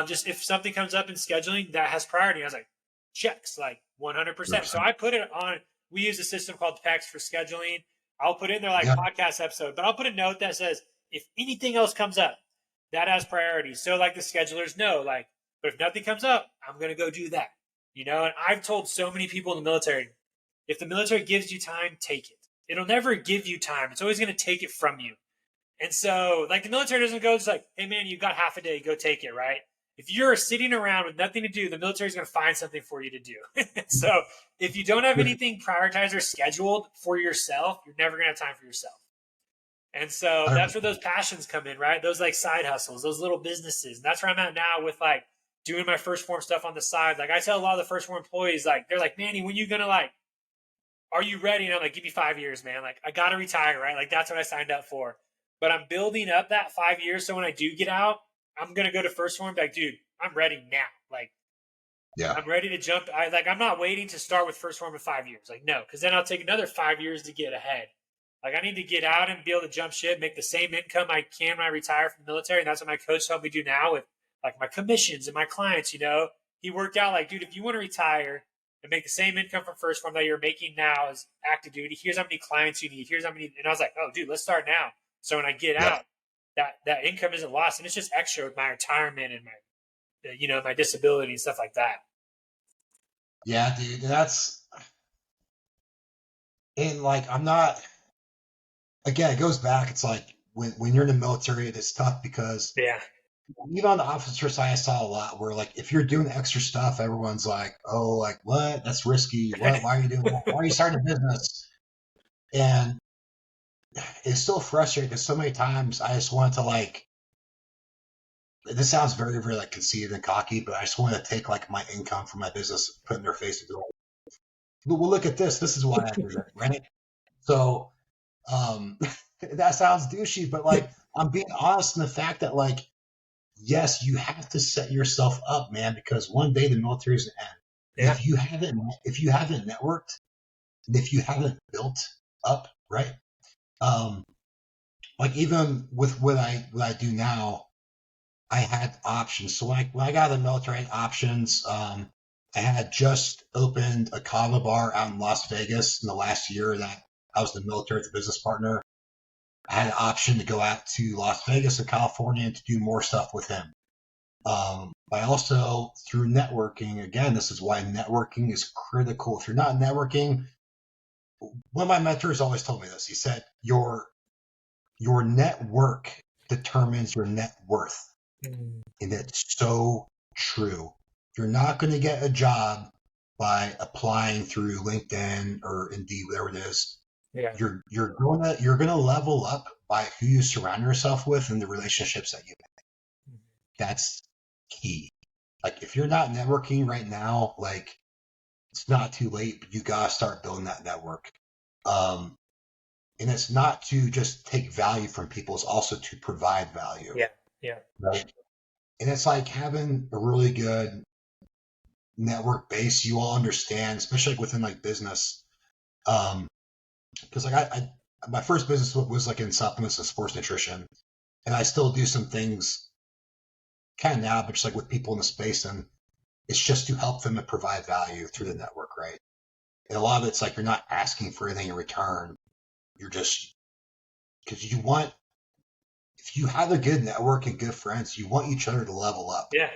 Just if something comes up in scheduling that has priority, I was like, checks, like 100%. So I put it on, we use a system called PEX for scheduling. I'll put in there like podcast episode, but I'll put a note that says, if anything else comes up, that has priority. So like the schedulers know, like, but if nothing comes up, I'm going to go do that, And I've told so many people in the military, if the military gives you time, take it. It'll never give you time. It's always going to take it from you. And so like the military doesn't go just like, hey man, you got half a day, go take it, right? If you're sitting around with nothing to do, the military is going to find something for you to do. So if you don't have anything prioritized or scheduled for yourself, you're never going to have time for yourself. And so that's where those passions come in, right? Those like side hustles, those little businesses. And that's where I'm at now with like doing my first form stuff on the side. Like I tell a lot of the first form employees, like, they're like, Manny, when you going to like, are you ready? And I'm like, give me 5 years, man. Like I got to retire, right? Like that's what I signed up for. But I'm building up that 5 years. So when I do get out, I'm going to go to first form, like, dude, I'm ready now. Like, I'm ready to jump. I'm not waiting to start with first form in 5 years. Like, no, because then I'll take another 5 years to get ahead. Like, I need to get out and be able to jump ship, make the same income I can when I retire from the military. And that's what my coach helped me do now with, like, my commissions and my clients, He worked out, like, dude, if you want to retire and make the same income from first form that you're making now as active duty, here's how many clients you need. Here's how many. And I was like, oh, dude, let's start now. So when I get out, that income isn't lost, and it's just extra with my retirement and my my disability and stuff like that. Yeah, dude, and like I'm not. Again, it goes back. It's like when you're in the military, it's tough because Yeah. even on the officer side, I saw a lot where like if you're doing extra stuff, everyone's like, "Oh, like what? That's risky. What? Why are you doing that? Why are you starting a business?" And it's still frustrating because so many times I just want to like. This sounds very, very like conceited and cocky, but I just want to take like my income from my business, put in their face, and be like, "Well, look at this. This is why I do that, right?" So that sounds douchey, but like I'm being honest in the fact that like yes, you have to set yourself up, man, because one day the military is gonna end. Yeah. If you haven't networked, and if you haven't built up, right? Like even with what I do now, I had options. So when I got out of the military, I had options. I had just opened a Kava bar out in Las Vegas in the last year that I was in the military as a business partner. I had an option to go out to Las Vegas and California and to do more stuff with him. I also, through networking, again, this is why networking is critical. If you're not networking, one of my mentors always told me this. He said, your network determines your net worth. Mm. And it's so true. You're not going to get a job by applying through LinkedIn or Indeed, whatever it is. Yeah. You're gonna level up by who you surround yourself with and the relationships that you make. That's key. Like if you're not networking right now, like it's not too late, but you gotta start building that network. And it's not to just take value from people, it's also to provide value. Yeah. Yeah. Right. And it's like having a really good network base you all understand, especially like within like business. Because like I my first business was like in supplements and sports nutrition, and I still do some things kind of now, but just like with people in the space, and it's just to help them and provide value through the network, right? And a lot of it's like you're not asking for anything in return. You're just because if you have a good network and good friends, you want each other to level up. Yeah.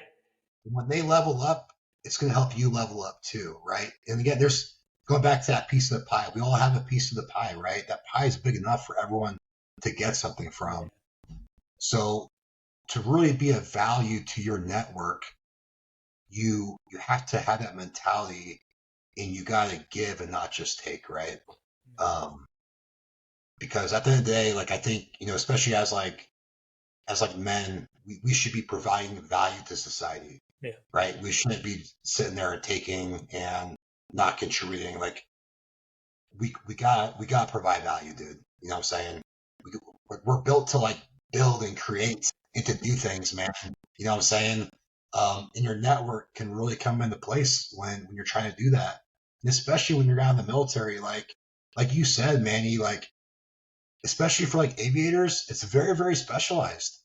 And when they level up, it's going to help you level up too, right? And again, there's going back to that piece of the pie. We all have a piece of the pie, right? That pie is big enough for everyone to get something from. So to really be of value to your network, you have to have that mentality, and you got to give and not just take, right? Because at the end of the day, like I think, especially as men, we should be providing value to society. Yeah. Right? We shouldn't be sitting there and taking and not contributing. Like we got to provide value, dude. You know what I'm saying? We're built to like build and create and to do things, man. You know what I'm saying? And your network can really come into place when you're trying to do that, and especially when you're out in the military, like you said, Manny. Like especially for like aviators, it's very, very specialized.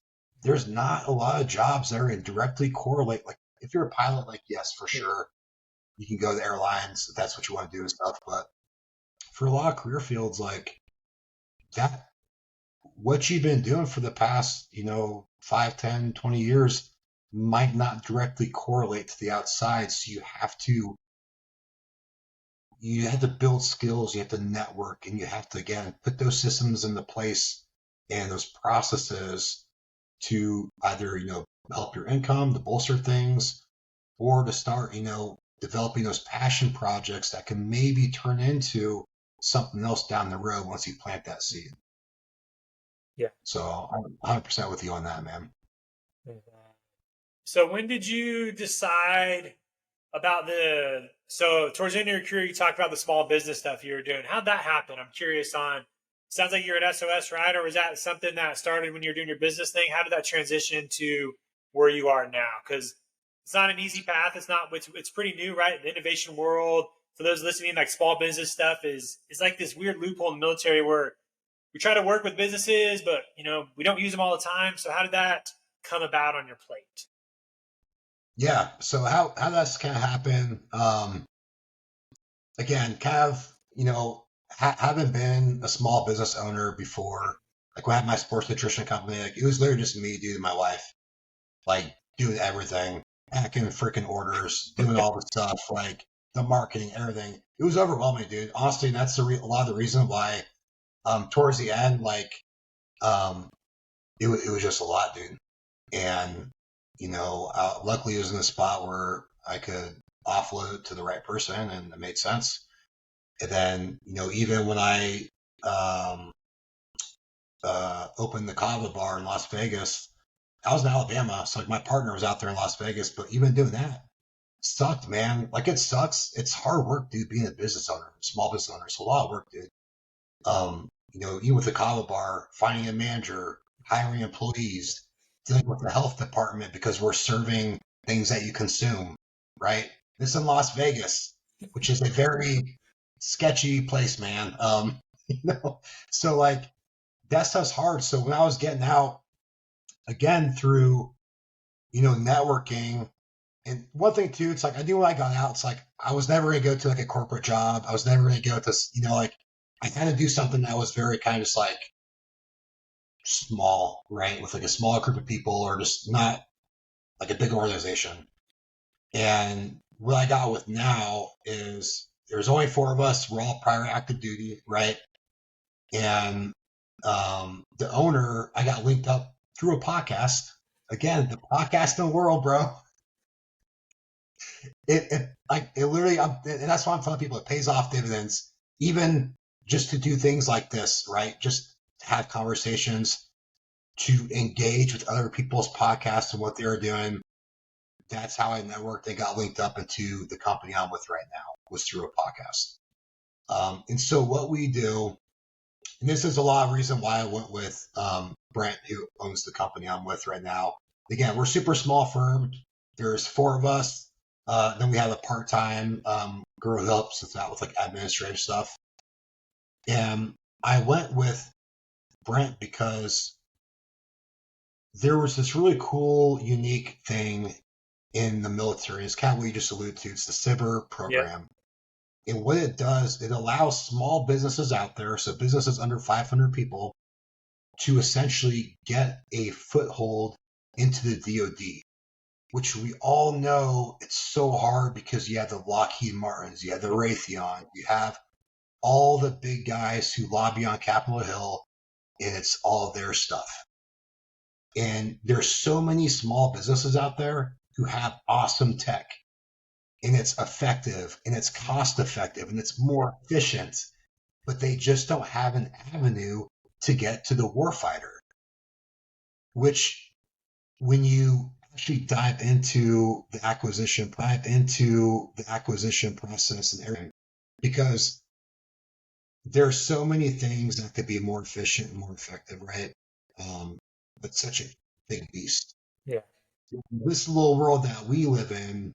There's not a lot of jobs that are directly correlate. Like if you're a pilot, like yes, for sure, you can go to airlines if that's what you want to do and stuff. But for a lot of career fields, like that, what you've been doing for the past, 5, 10, 20 years might not directly correlate to the outside. So you have to build skills, you have to network, and you have to, again, put those systems into place and those processes to either, help your income, to bolster things, or to start, developing those passion projects that can maybe turn into something else down the road once you plant that seed. Yeah. So I'm 100% with you on that, man. So when did you decide about so towards the end of your career, you talked about the small business stuff you were doing. How'd that happen? I'm curious sounds like you're at SOS, right? Or was that something that started when you were doing your business thing? How did that transition to where you are now? Because it's not an easy path. It's pretty new, right? The innovation world, for those listening, like small business stuff is like this weird loophole in the military where we try to work with businesses, but we don't use them all the time. So how did that come about on your plate? Yeah. So how that's kind of happen? Again, kind of, having been a small business owner before, Like when I had my sports nutrition company, like it was literally just me, dude, and my wife, like doing everything, packing freaking orders, doing all the stuff, like the marketing, everything. It was overwhelming, dude. Honestly, that's a lot of the reason why, towards the end, like, um, it was just a lot, dude. And, luckily it was in a spot where I could offload it to the right person and it made sense. And then, even when I, um, opened the Kava bar in Las Vegas, I was in Alabama. So like my partner was out there in Las Vegas, but even doing that sucked, man. Like it sucks. It's hard work, dude, being a business owner, small business owner. It's a lot of work, dude. Even with the Kava bar, finding a manager, hiring employees, dealing with the health department because we're serving things that you consume, right? This is in Las Vegas, which is a very sketchy place, man. So like that stuff's hard. So when I was getting out again through, networking, and one thing too, it's like I knew when I got out, it's like I was never gonna go to like a corporate job. I was never gonna go to, like I kind of do something that was very kind of just like small, right? With like a smaller group of people or just not like a big organization. And what I got with now is there's only four of us. We're all prior active duty, right? And the owner, I got linked up through a podcast. Again, the podcasting world, bro. It literally, and that's why I'm telling people it pays off dividends, even just to do things like this, right? Just have conversations, to engage with other people's podcasts and what they're doing. That's how I networked and got linked up into the company I'm with right now, was through a podcast. And so what we do, and this is a lot of reason why I went with Brent, who owns the company I'm with right now. Again, we're a super small firm. There's four of us. Then we have a part-time girl who helps us out with like administrative stuff. And I went with Brent because there was this really cool, unique thing in the military. It's kind of what you just alluded to. It's the SIBR program. Yep. And what it does, it allows small businesses out there, so businesses under 500 people, to essentially get a foothold into the DoD, which we all know it's so hard because you have the Lockheed Martins, you have the Raytheon, you have all the big guys who lobby on Capitol Hill, and it's all their stuff. And there's so many small businesses out there who have awesome tech, and it's effective and it's cost effective and it's more efficient, but they just don't have an avenue to get to the warfighter, which when you actually dive into the acquisition process and everything, because there's so many things that could be more efficient and more effective, right? But such a big beast. Yeah. This little world that we live in,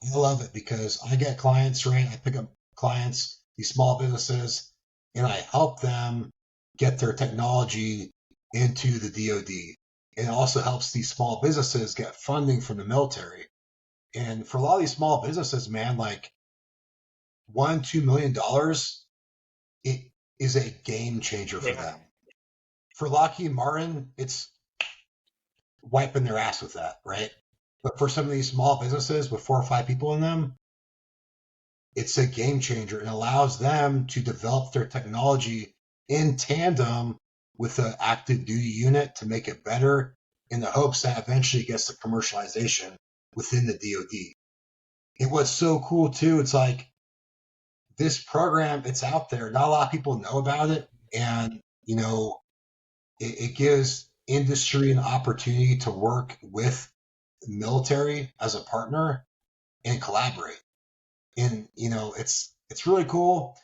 I love it because I get clients, right? I pick up clients, these small businesses, and I help them get their technology into the DoD. And it also helps these small businesses get funding from the military. And for a lot of these small businesses, man, like $1-2 million, it is a game changer for them. For Lockheed Martin, it's wiping their ass with that, right? But for some of these small businesses with 4 or 5 people in them, it's a game changer. It allows them to develop their technology in tandem with the active duty unit to make it better, in the hopes that eventually it gets to commercialization within the DoD. And what's so cool too, it's like this program, it's out there. Not a lot of people know about it. And, it gives industry an opportunity to work with the military as a partner and collaborate. And, it's really cool.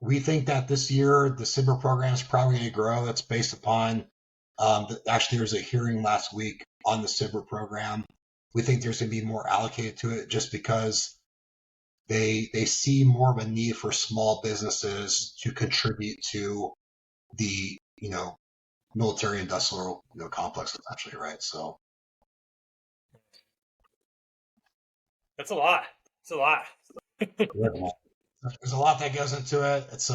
We think that this year the SIBR program is probably going to grow. That's based upon, actually, there was a hearing last week on the SIBR program. We think there's going to be more allocated to it just because they see more of a need for small businesses to contribute to the, military industrial, complex, essentially, right? So that's a lot. It's a lot. there's a lot that goes into it. It's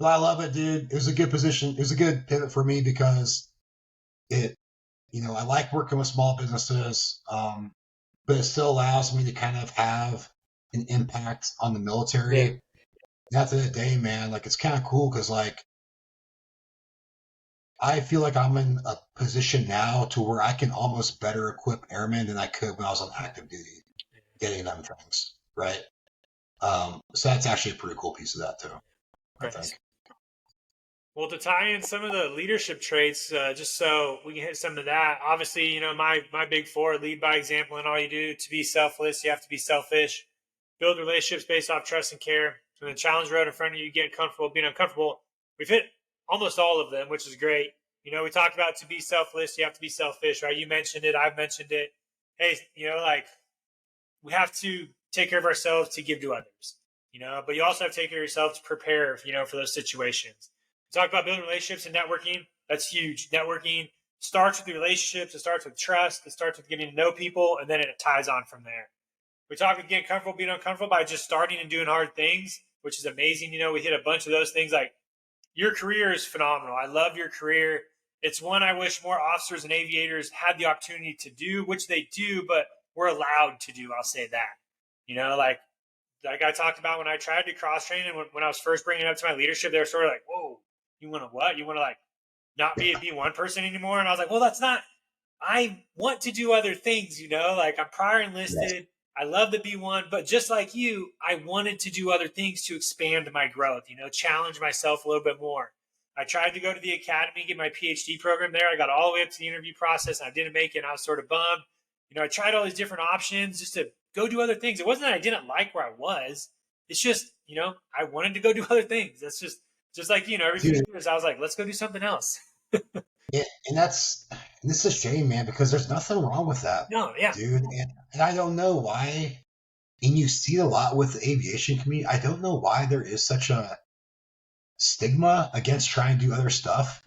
But I love it, dude. It was a good position. It was a good pivot for me because it, I like working with small businesses, but it still allows me to kind of have an impact on the military. Yeah. And at the end of the day, man, like it's kind of cool because like I feel like I'm in a position now to where I can almost better equip airmen than I could when I was on active duty, getting them things, right? So that's actually a pretty cool piece of that too, I think. Well, to tie in some of the leadership traits, just so we can hit some of that. Obviously, my big four: lead by example in all you do. To be selfless, you have to be selfish. Build relationships based off trust and care. And the challenge road in front of you, getting comfortable, being uncomfortable. We've hit almost all of them, which is great. We talked about to be selfless, you have to be selfish, right? You mentioned it. I've mentioned it. Hey, we have to take care of ourselves to give to others, but you also have to take care of yourself to prepare, for those situations. We talked about building relationships and networking. That's huge. Networking starts with the relationships. It starts with trust. It starts with getting to know people, and then it ties on from there. We talked about getting comfortable, being uncomfortable by just starting and doing hard things, which is amazing. We hit a bunch of those things. Like, your career is phenomenal. I love your career. It's one I wish more officers and aviators had the opportunity to do, which they do, but we're allowed to do. I'll say that. Like I talked about when I tried to cross train, and when I was first bringing it up to my leadership, they were sort of like, "Whoa, you want to what? You want to not be a B1 person anymore?" And I was like, "Well, that's not. I want to do other things. Like I'm prior enlisted. Yes. I love the B1, but just like you, I wanted to do other things to expand my growth. Challenge myself a little bit more. I tried to go to the academy, get my PhD program there. I got all the way up to the interview process, and I didn't make it. And I was sort of bummed. I tried all these different options just to go do other things. It wasn't that I didn't like where I was. It's just, I wanted to go do other things. That's just like, every 2 years, I was like, let's go do something else. Yeah, and this is a shame, man, because there's nothing wrong with that. No, yeah. Dude, and I don't know why, and you see it a lot with the aviation community, I don't know why there is such a stigma against trying to do other stuff,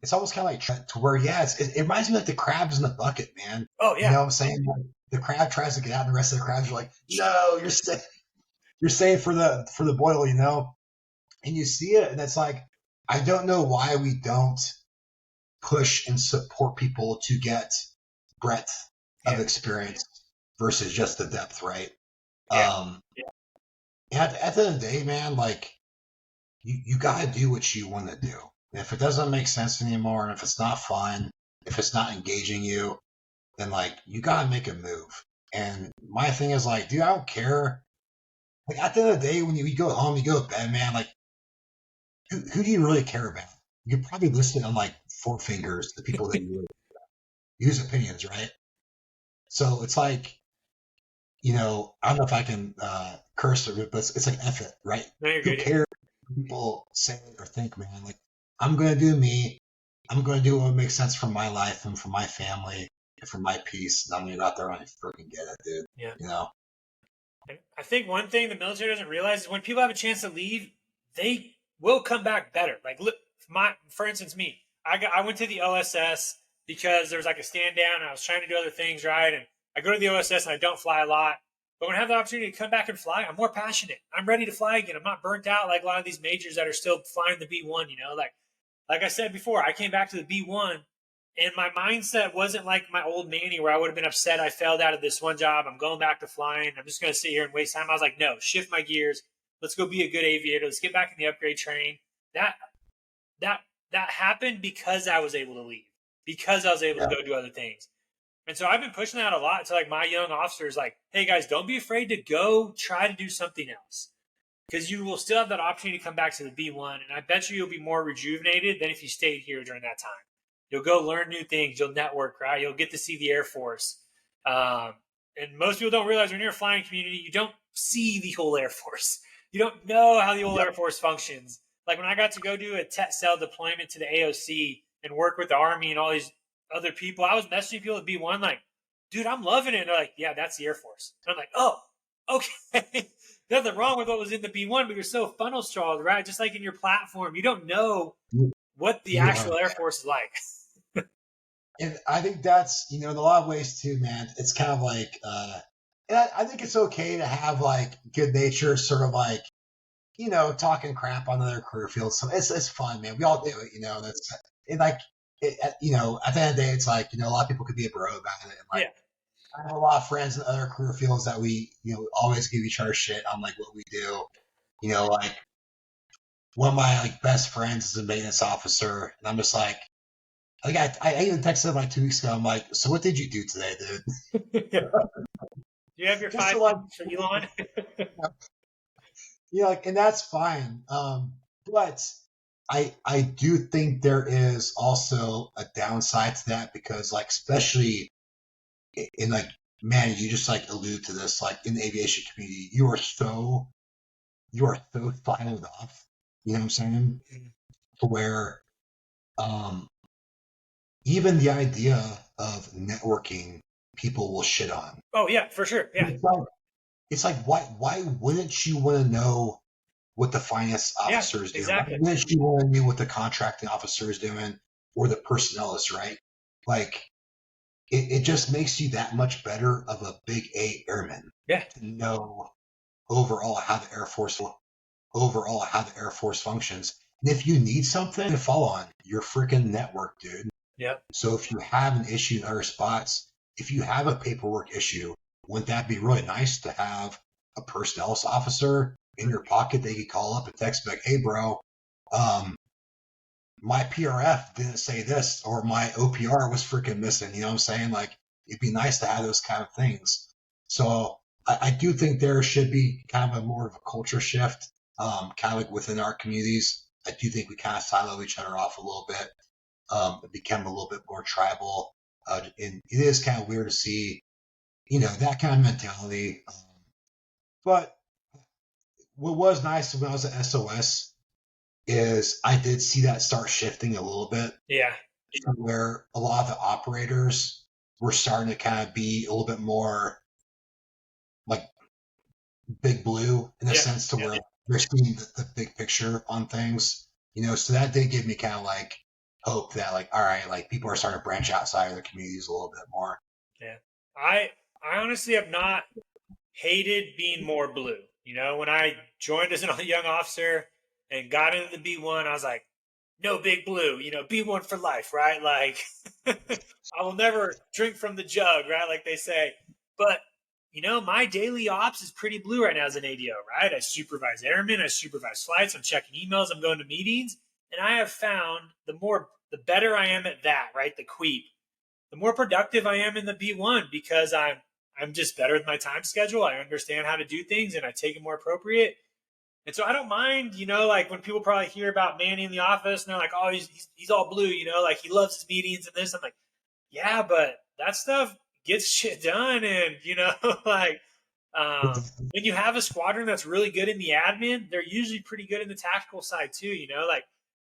it's almost kind of like to where, yeah, it reminds me like the crabs in the bucket, man. Oh, yeah. You know what I'm saying? Like, the crab tries to get out, and the rest of the crabs are like, no, you're safe for the boil, And you see it, and it's like, I don't know why we don't push and support people to get breadth of experience versus just the depth, right? Yeah. At the end of the day, man, like, you got to do what you want to do. If it doesn't make sense anymore, and if it's not fun, if it's not engaging you, then like you gotta make a move. And my thing is like, dude, I don't care. Like at the end of the day, when you go home, you go to bed, man. Like, who do you really care about? You could probably list it on like 4 fingers, the people that you really care about. Use opinions, right? So it's like, I don't know if I can curse or, but it's like F it, right? Who cares what people say or think, man? Like, I'm going to do me. I'm going to do what makes sense for my life and for my family and for my peace. And I'm going to go out there and freaking get it, dude. Yeah. I think one thing the military doesn't realize is when people have a chance to leave, they will come back better. Like, look, for instance, me, I went to the OSS because there was like a stand down and I was trying to do other things, right? And I go to the OSS and I don't fly a lot. But when I have the opportunity to come back and fly, I'm more passionate. I'm ready to fly again. I'm not burnt out like a lot of these majors that are still flying the B1, Like I said before, I came back to the B1 and my mindset wasn't like my old Manny where I would have been upset I failed out of this one job. I'm going back to flying. I'm just going to sit here and waste time. I was like, no, shift my gears. Let's go be a good aviator. Let's get back in the upgrade train. That happened because I was able to leave, because I was able to go do other things. And so I've been pushing that a lot to like my young officers, like, hey guys, don't be afraid to go try to do something else. Because you will still have that opportunity to come back to the B1. And I bet you'll be more rejuvenated than if you stayed here during that time. You'll go learn new things. You'll network, right? You'll get to see the Air Force. And most people don't realize when you're a flying community, you don't see the whole Air Force. You don't know how the whole Air Force functions. Like when I got to go do a TET cell deployment to the AOC and work with the Army and all these other people, I was messaging people at B1 like, dude, I'm loving it. And they're like, yeah, that's the Air Force. And I'm like, oh, okay. Nothing wrong with what was in the B1, but you're so funnel strawed, right? Just like in your platform, you don't know what the actual Air Force is like. And I think that's, in a lot of ways too, man, it's kind of like And I think it's okay to have like good nature, sort of like, talking crap on other career fields. So it's fun, man. We all do it, that's it. Like, at the end of the day, it's like, a lot of people could be a bro about it. And like, Yeah. I have a lot of friends in other career fields that we, always give each other shit on like what we do. Like one of my like best friends is a maintenance officer, and I'm just like I even texted him like 2 weeks ago. I'm like, so what did you do today, dude? Do you have your Just 5 so like, minutes for Elon? like, and that's fine. But I do think there is also a downside to that because like especially in like, man, you just like allude to this, like in the aviation community, you are so siloed off. You know what I'm saying? To where even the idea of networking, people will shit on. Oh yeah, for sure. Yeah. It's like why wouldn't you want to know what the finance officer is doing? Exactly. Why wouldn't you want to know what the contracting officer is doing or the personnel is, right? Like it just makes you that much better of a big A airman. Yeah. To know overall how the Air Force functions. And if you need something to follow on, your freaking network, dude. Yep. So if you have an issue in other spots, if you have a paperwork issue, wouldn't that be really nice to have a personnel officer in your pocket that you could call up and text like, hey, bro, my PRF didn't say this, or my OPR was freaking missing. You know what I'm saying? Like, it'd be nice to have those kind of things. So I do think there should be kind of a more of a culture shift, kind of like within our communities. I do think we kind of silo each other off a little bit, become a little bit more tribal. And it is kind of weird to see, that kind of mentality. But what was nice when I was at SOS is I did see that start shifting a little bit. Yeah. Where a lot of the operators were starting to kind of be a little bit more like big blue in a sense to where they're seeing the big picture on things, so that did give me kind of like hope that like, all right, like people are starting to branch outside of their communities a little bit more. Yeah. I honestly have not hated being more blue. When I joined as a young officer and got into the B1, I was like, no big blue, B1 for life, right? Like, I will never drink from the jug, right? Like they say. But, my daily ops is pretty blue right now as an ADO, right? I supervise airmen, I supervise flights, I'm checking emails, I'm going to meetings. And I have found the better I am at that, right? The QUEEP, the more productive I am in the B1 because I'm just better with my time schedule. I understand how to do things and I take it more appropriate. And so I don't mind, like when people probably hear about Manny in the office and they're like, oh, he's all blue, like he loves his meetings and this. I'm like, yeah, but that stuff gets shit done. And, like when you have a squadron that's really good in the admin, they're usually pretty good in the tactical side too, like,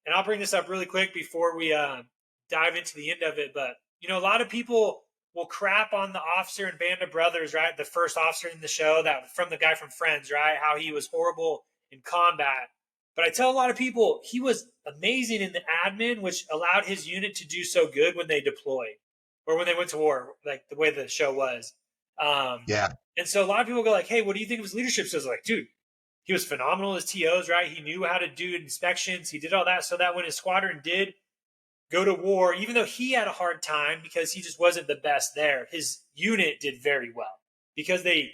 and I'll bring this up really quick before we dive into the end of it. But, a lot of people will crap on the officer in Band of Brothers, right? The first officer in the show, that from the guy from Friends, right? How he was horrible in combat. But I tell a lot of people he was amazing in the admin, which allowed his unit to do so good when they deployed or when they went to war, like the way the show was. Yeah. And so a lot of people go like, hey, what do you think of his leadership? So I was like, dude, he was phenomenal as TOs, right? He knew how to do inspections. He did all that so that when his squadron did go to war, even though he had a hard time because he just wasn't the best there, his unit did very well because they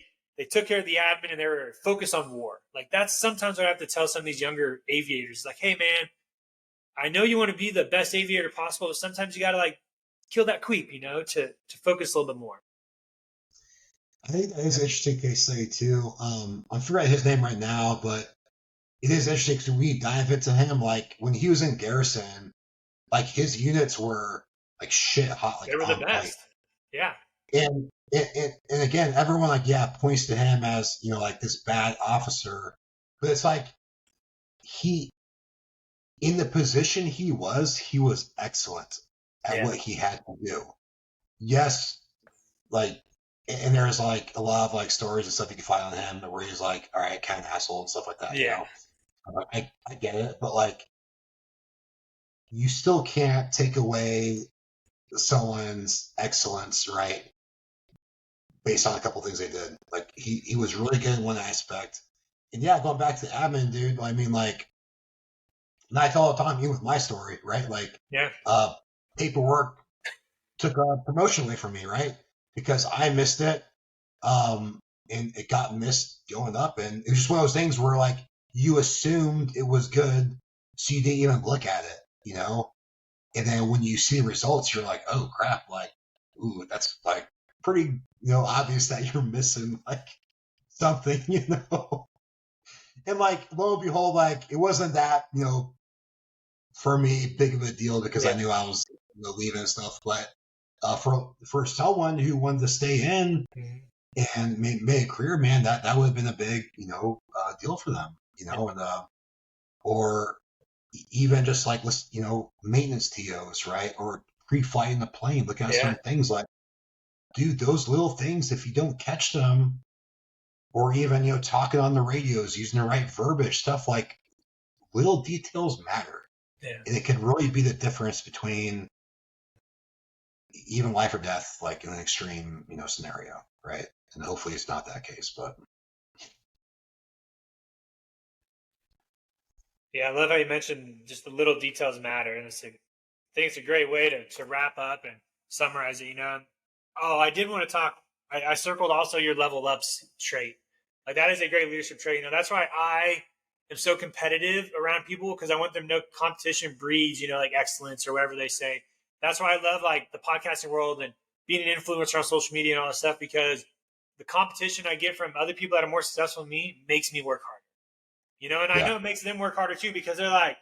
took care of the admin and they were focused on war. Like that's sometimes what I have to tell some of these younger aviators, like, hey man, I know you want to be the best aviator possible, but sometimes you got to like kill that queep, to focus a little bit more. I think that is an interesting case study too. I'm forgetting his name right now, but it is interesting because we dive into him. Like when he was in garrison, like his units were like shit hot. Like they were the best. Yeah. And again, everyone like, points to him as, like this bad officer, but it's like he, in the position he was excellent at what he had to do. Yes. Like, and there's like a lot of like stories and stuff you can find on him where he's like, all right, kind of asshole and stuff like that. Yeah. I get it, but like, you still can't take away someone's excellence, right? based on a couple things they did. Like he was really good in one aspect. And yeah, going back to the admin, dude, I mean, like, and I tell all the time, even with my story, right? Like, Yeah. Paperwork took a promotion away from me, right? Because I missed it. And it got missed going up. And it was just one of those things where, like, you assumed it was good, so you didn't even look at it, you know? And then when you see results, you're like, oh, crap. Like, ooh, that's, like, pretty, obvious that you're missing, like, something, And, like, lo and behold, like, it wasn't that, for me, big of a deal because I knew I was leaving and stuff. But for someone who wanted to stay in and made a career, man, that would have been a big, deal for them, and or even just like, maintenance TOs, right? Or pre-flighting the plane, looking at certain things like, dude, those little things, if you don't catch them, or even, talking on the radios, using the right verbiage, stuff like little details matter. Yeah. And it can really be the difference between even life or death, like in an extreme, scenario, right? And hopefully it's not that case, but. Yeah, I love how you mentioned just the little details matter. And I think it's a great way to wrap up and summarize it, Oh, I did want to talk. I circled also your level ups trait. Like, that is a great leadership trait. That's why I am so competitive around people, because I want them to know competition breeds, like excellence or whatever they say. That's why I love, like, the podcasting world and being an influencer on social media and all that stuff, because the competition I get from other people that are more successful than me makes me work harder. And I know it makes them work harder too, because they're like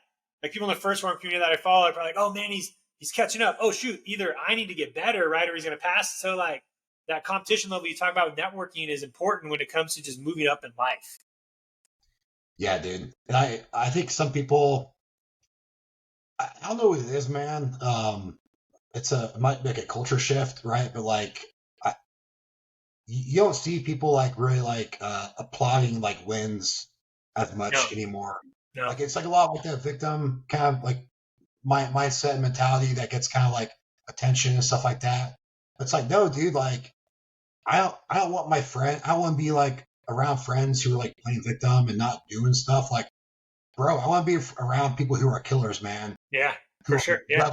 people in the first form community that I follow are like, oh man, he's catching up. Oh shoot, either I need to get better, right, or he's going to pass. So, like, that competition level you talk about with networking is important when it comes to just moving up in life. Yeah, dude. And I think some people, I don't know what it is, man. It might be like a culture shift, right? But like, you don't see people like really like applauding like wins as much anymore. No. Like, it's like a lot like that victim kind of like mindset and mentality that gets kind of like attention and stuff like that. But it's like, no, dude, like, I don't want my friend. I want to be like around friends who are like playing victim and not doing stuff. Like, bro, I want to be around people who are killers, man. Yeah, for sure. Yeah.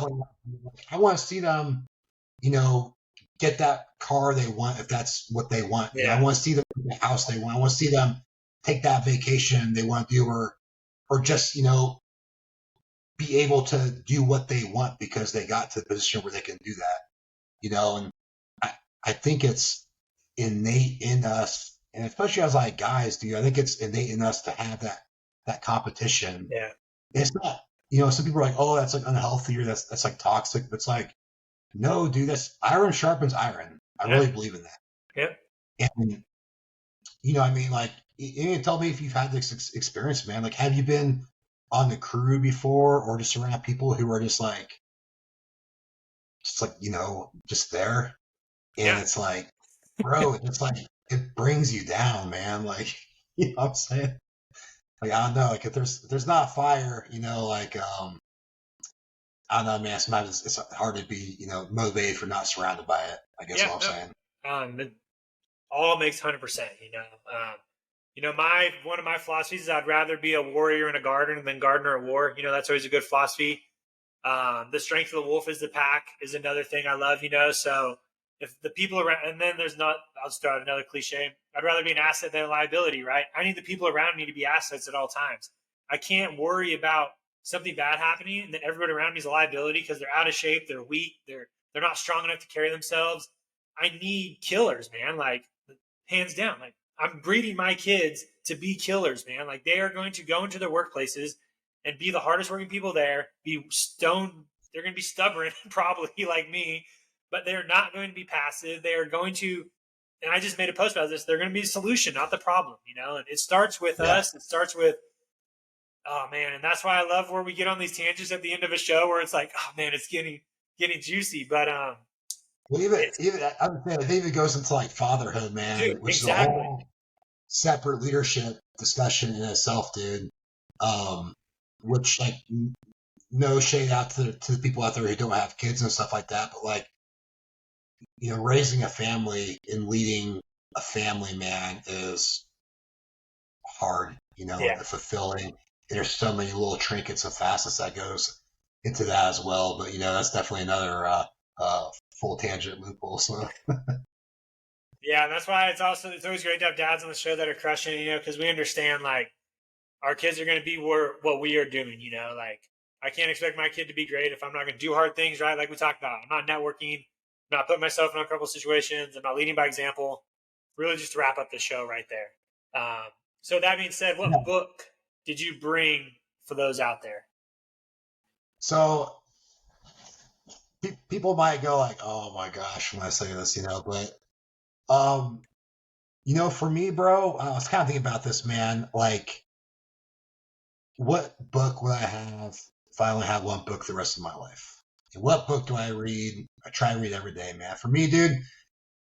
I want to see them, get that car they want if that's what they want. Yeah. I want to see them get the house they want. I want to see them take that vacation they want to do, or just, be able to do what they want because they got to the position where they can do that, and I think it's innate in us, and especially as like guys, dude, I think it's innate in us to have that competition. Yeah. It's not, some people are like, oh, that's like unhealthy, or that's like toxic. But it's like, no, dude, that's iron sharpens iron. I really believe in that. Yeah. And, I mean, like, you tell me if you've had this experience, man. Like, have you been on the crew before, or just around people who are just like, just there? And it's like, bro, it's like, it brings you down, man. Like, you know what I'm saying? Like, I don't know, like, if there's not fire, like, I don't know, man, sometimes it's hard to be, motivated for not surrounded by it, I guess what I'm saying. It all makes 100%, one of my philosophies is I'd rather be a warrior in a garden than gardener at war. That's always a good philosophy. The strength of the wolf is the pack is another thing I love, so if the people around, and then I'll start another cliche. I'd rather be an asset than a liability, right? I need the people around me to be assets at all times. I can't worry about something bad happening and then everybody around me is a liability because they're out of shape, they're weak, they're not strong enough to carry themselves. I need killers, man. Like, hands down. Like, I'm breeding my kids to be killers, man. Like, they are going to go into their workplaces and be the hardest working people there, be stoned. They're going to be stubborn, probably like me, but they're not going to be passive. They are going to, and I just made a post about this, they're going to be the solution, not the problem, and it starts with us. It starts with, oh man. And that's why I love where we get on these tangents at the end of a show where it's like, oh man, it's getting juicy. But, well, even I would say it even goes into like fatherhood, man, dude, which is a whole separate leadership discussion in itself, dude. Which, like, no shade out to the people out there who don't have kids and stuff like that, but like, raising a family and leading a family, man, is hard, Yeah. fulfilling. And there's so many little trinkets and facets that goes into that as well. But, that's definitely another full tangent loophole. So, Yeah, and that's why it's always great to have dads on the show that are crushing it, because we understand like our kids are going to be what we are doing, like I can't expect my kid to be great if I'm not going to do hard things, right? Like we talked about, I'm not networking, I'm not putting myself in uncomfortable situations, I'm not leading by example. Really just to wrap up the show right there. So that being said, what yeah. book did you bring for those out there? So people might go like, "Oh my gosh," when I say this, but for me, bro, I was kind of thinking about this, man. Like, what book would I have if I only had one book the rest of my life? And what book do I read? I try to read every day, man. For me, dude,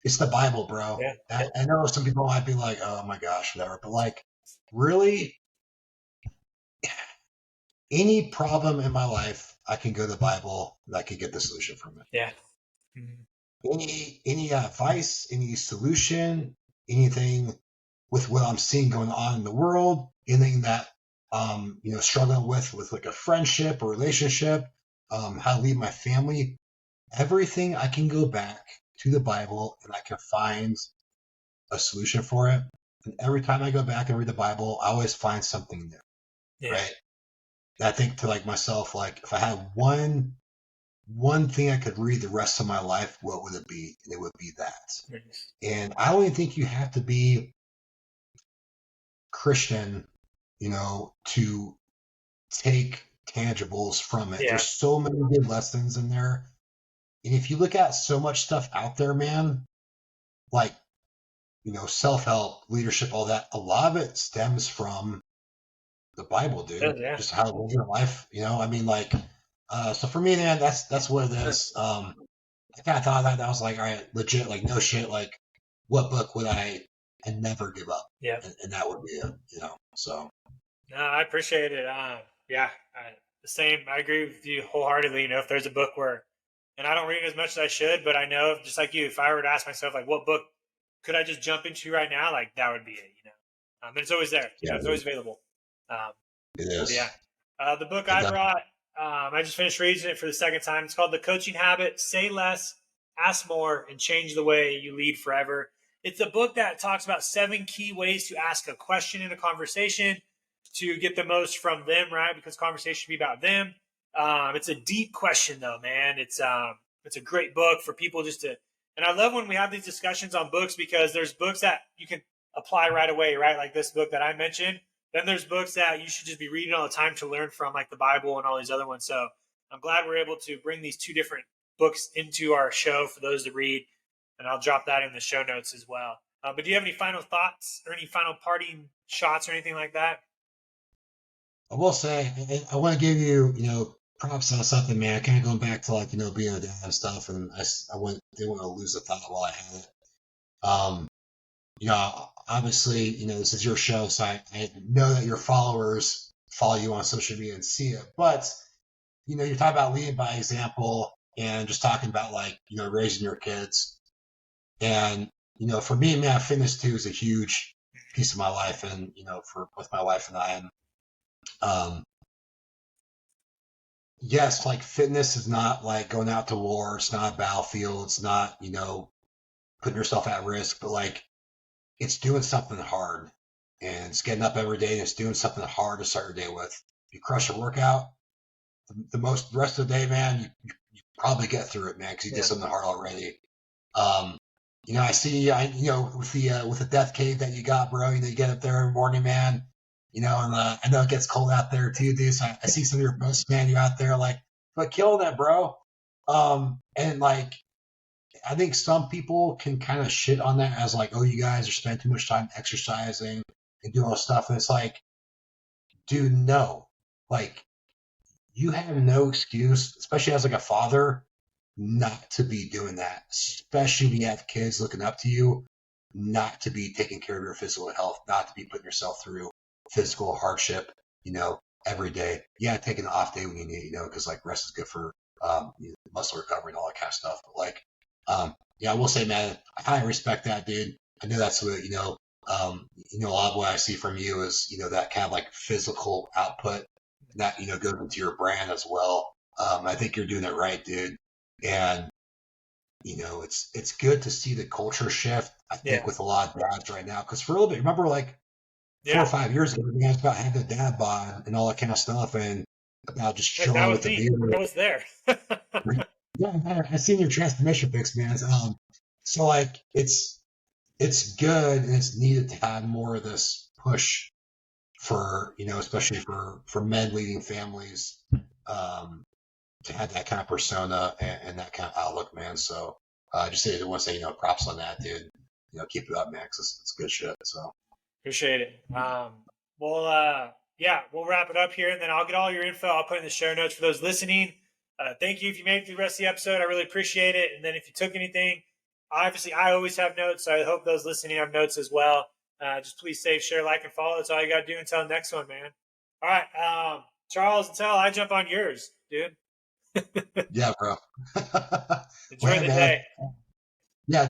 it's the Bible, bro. Yeah. I know some people might be like, "Oh my gosh," whatever, but like, really, any problem in my life, I can go to the Bible and I can get the solution from it. Yeah. Any advice, any solution, anything with what I'm seeing going on in the world, anything that struggling with like a friendship or relationship, how to lead my family, everything I can go back to the Bible and I can find a solution for it. And every time I go back and read the Bible, I always find something new, right? And I think to like myself, like if I had one thing I could read the rest of my life, what would it be? And it would be that. Nice. And I don't even think you have to be Christian, to take tangibles from it. Yeah. There's so many good lessons in there. And if you look at so much stuff out there, man, like, self-help, leadership, all that, a lot of it stems from the Bible, dude. Yeah. Just how to live your life, I mean, like, so for me, man, that's what it is. I kind of thought that I was like, all right, legit, like, no shit, like, what book would I never give up? Yeah. And that would be it, so. No, I appreciate it. Yeah, the same. I agree with you wholeheartedly. If there's a book where, and I don't read as much as I should, but I know, just like you, if I were to ask myself, like, what book could I just jump into right now? Like, that would be it, and it's always there. Yeah, it's always available. It is. Yeah. The book I brought, I just finished reading it for the second time. It's called The Coaching Habit. Say less, ask more, and change the way you lead forever. It's a book that talks about 7 key ways to ask a question in a conversation to get the most from them, right? Because conversation should be about them. It's a deep question, though, man. It's a great book for people just to. And I love when we have these discussions on books, because there's books that you can apply right away, right? Like this book that I mentioned. Then there's books that you should just be reading all the time to learn from, like the Bible and all these other ones. So I'm glad we're able to bring these 2 different books into our show for those to read. And I'll drop that in the show notes as well. But do you have any final thoughts or any final parting shots or anything like that? I will say, I want to give you, props on something, man. Kind of going back to like, being a dad and stuff. And didn't want to lose the thought while I had it. Obviously, this is your show, so I know that your followers follow you on social media and see it. But, you're talking about leading by example and just talking about like, raising your kids. And, for me, man, fitness too is a huge piece of my life. And, with my wife and I, and, yes, like fitness is not like going out to war. It's not a battlefield. It's not, putting yourself at risk, but like it's doing something hard, and it's getting up every day and it's doing something hard to start your day with. If you crush a workout, the rest of the day, man, you probably get through it, man, because you did something hard already. I see, with the death cave that you got, bro, you get up there every morning, man, and I know it gets cold out there too, dude. So I see some of your posts, man, you're out there like, but killing it, bro. And like, I think some people can kind of shit on that as like, oh, you guys are spending too much time exercising and doing all this stuff. And it's like, dude, no, like you have no excuse, especially as like a father, not to be doing that, especially when you have kids looking up to you, not to be taking care of your physical health, not to be putting yourself through physical hardship, every day. Yeah, take an off day when you need, because like rest is good for muscle recovery and all that kind of stuff. But like, Yeah, I will say, man, I kind of respect that, dude. I know that's what, a lot of what I see from you is, that kind of like physical output that, goes into your brand as well. I think you're doing it right, dude. And, it's good to see the culture shift, I think, with a lot of dads right now. Because for a little bit, remember like 4 or 5 years ago, we guys about having a dad bod and all that kind of stuff and about just Hey, that chilling was with the me. beer. I was there. Yeah, I seen your transformation pics, man. So like it's good and it's needed to have more of this push for, especially for men leading families, to have that kind of persona and that kind of outlook, man. So I just want to say, props on that, dude. Keep it up, man, 'cause it's good shit. So Appreciate it. We'll wrap it up here, and then I'll get all your info. I'll put in the show notes for those listening. Thank you if you made it through the rest of the episode. I really appreciate it. And then if you took anything, obviously I always have notes, so I hope those listening have notes as well. Just please save, share, like, and follow. That's all you got to do until the next one, man. All right, Charles, until I jump on yours, dude. yeah, bro. Enjoy the day.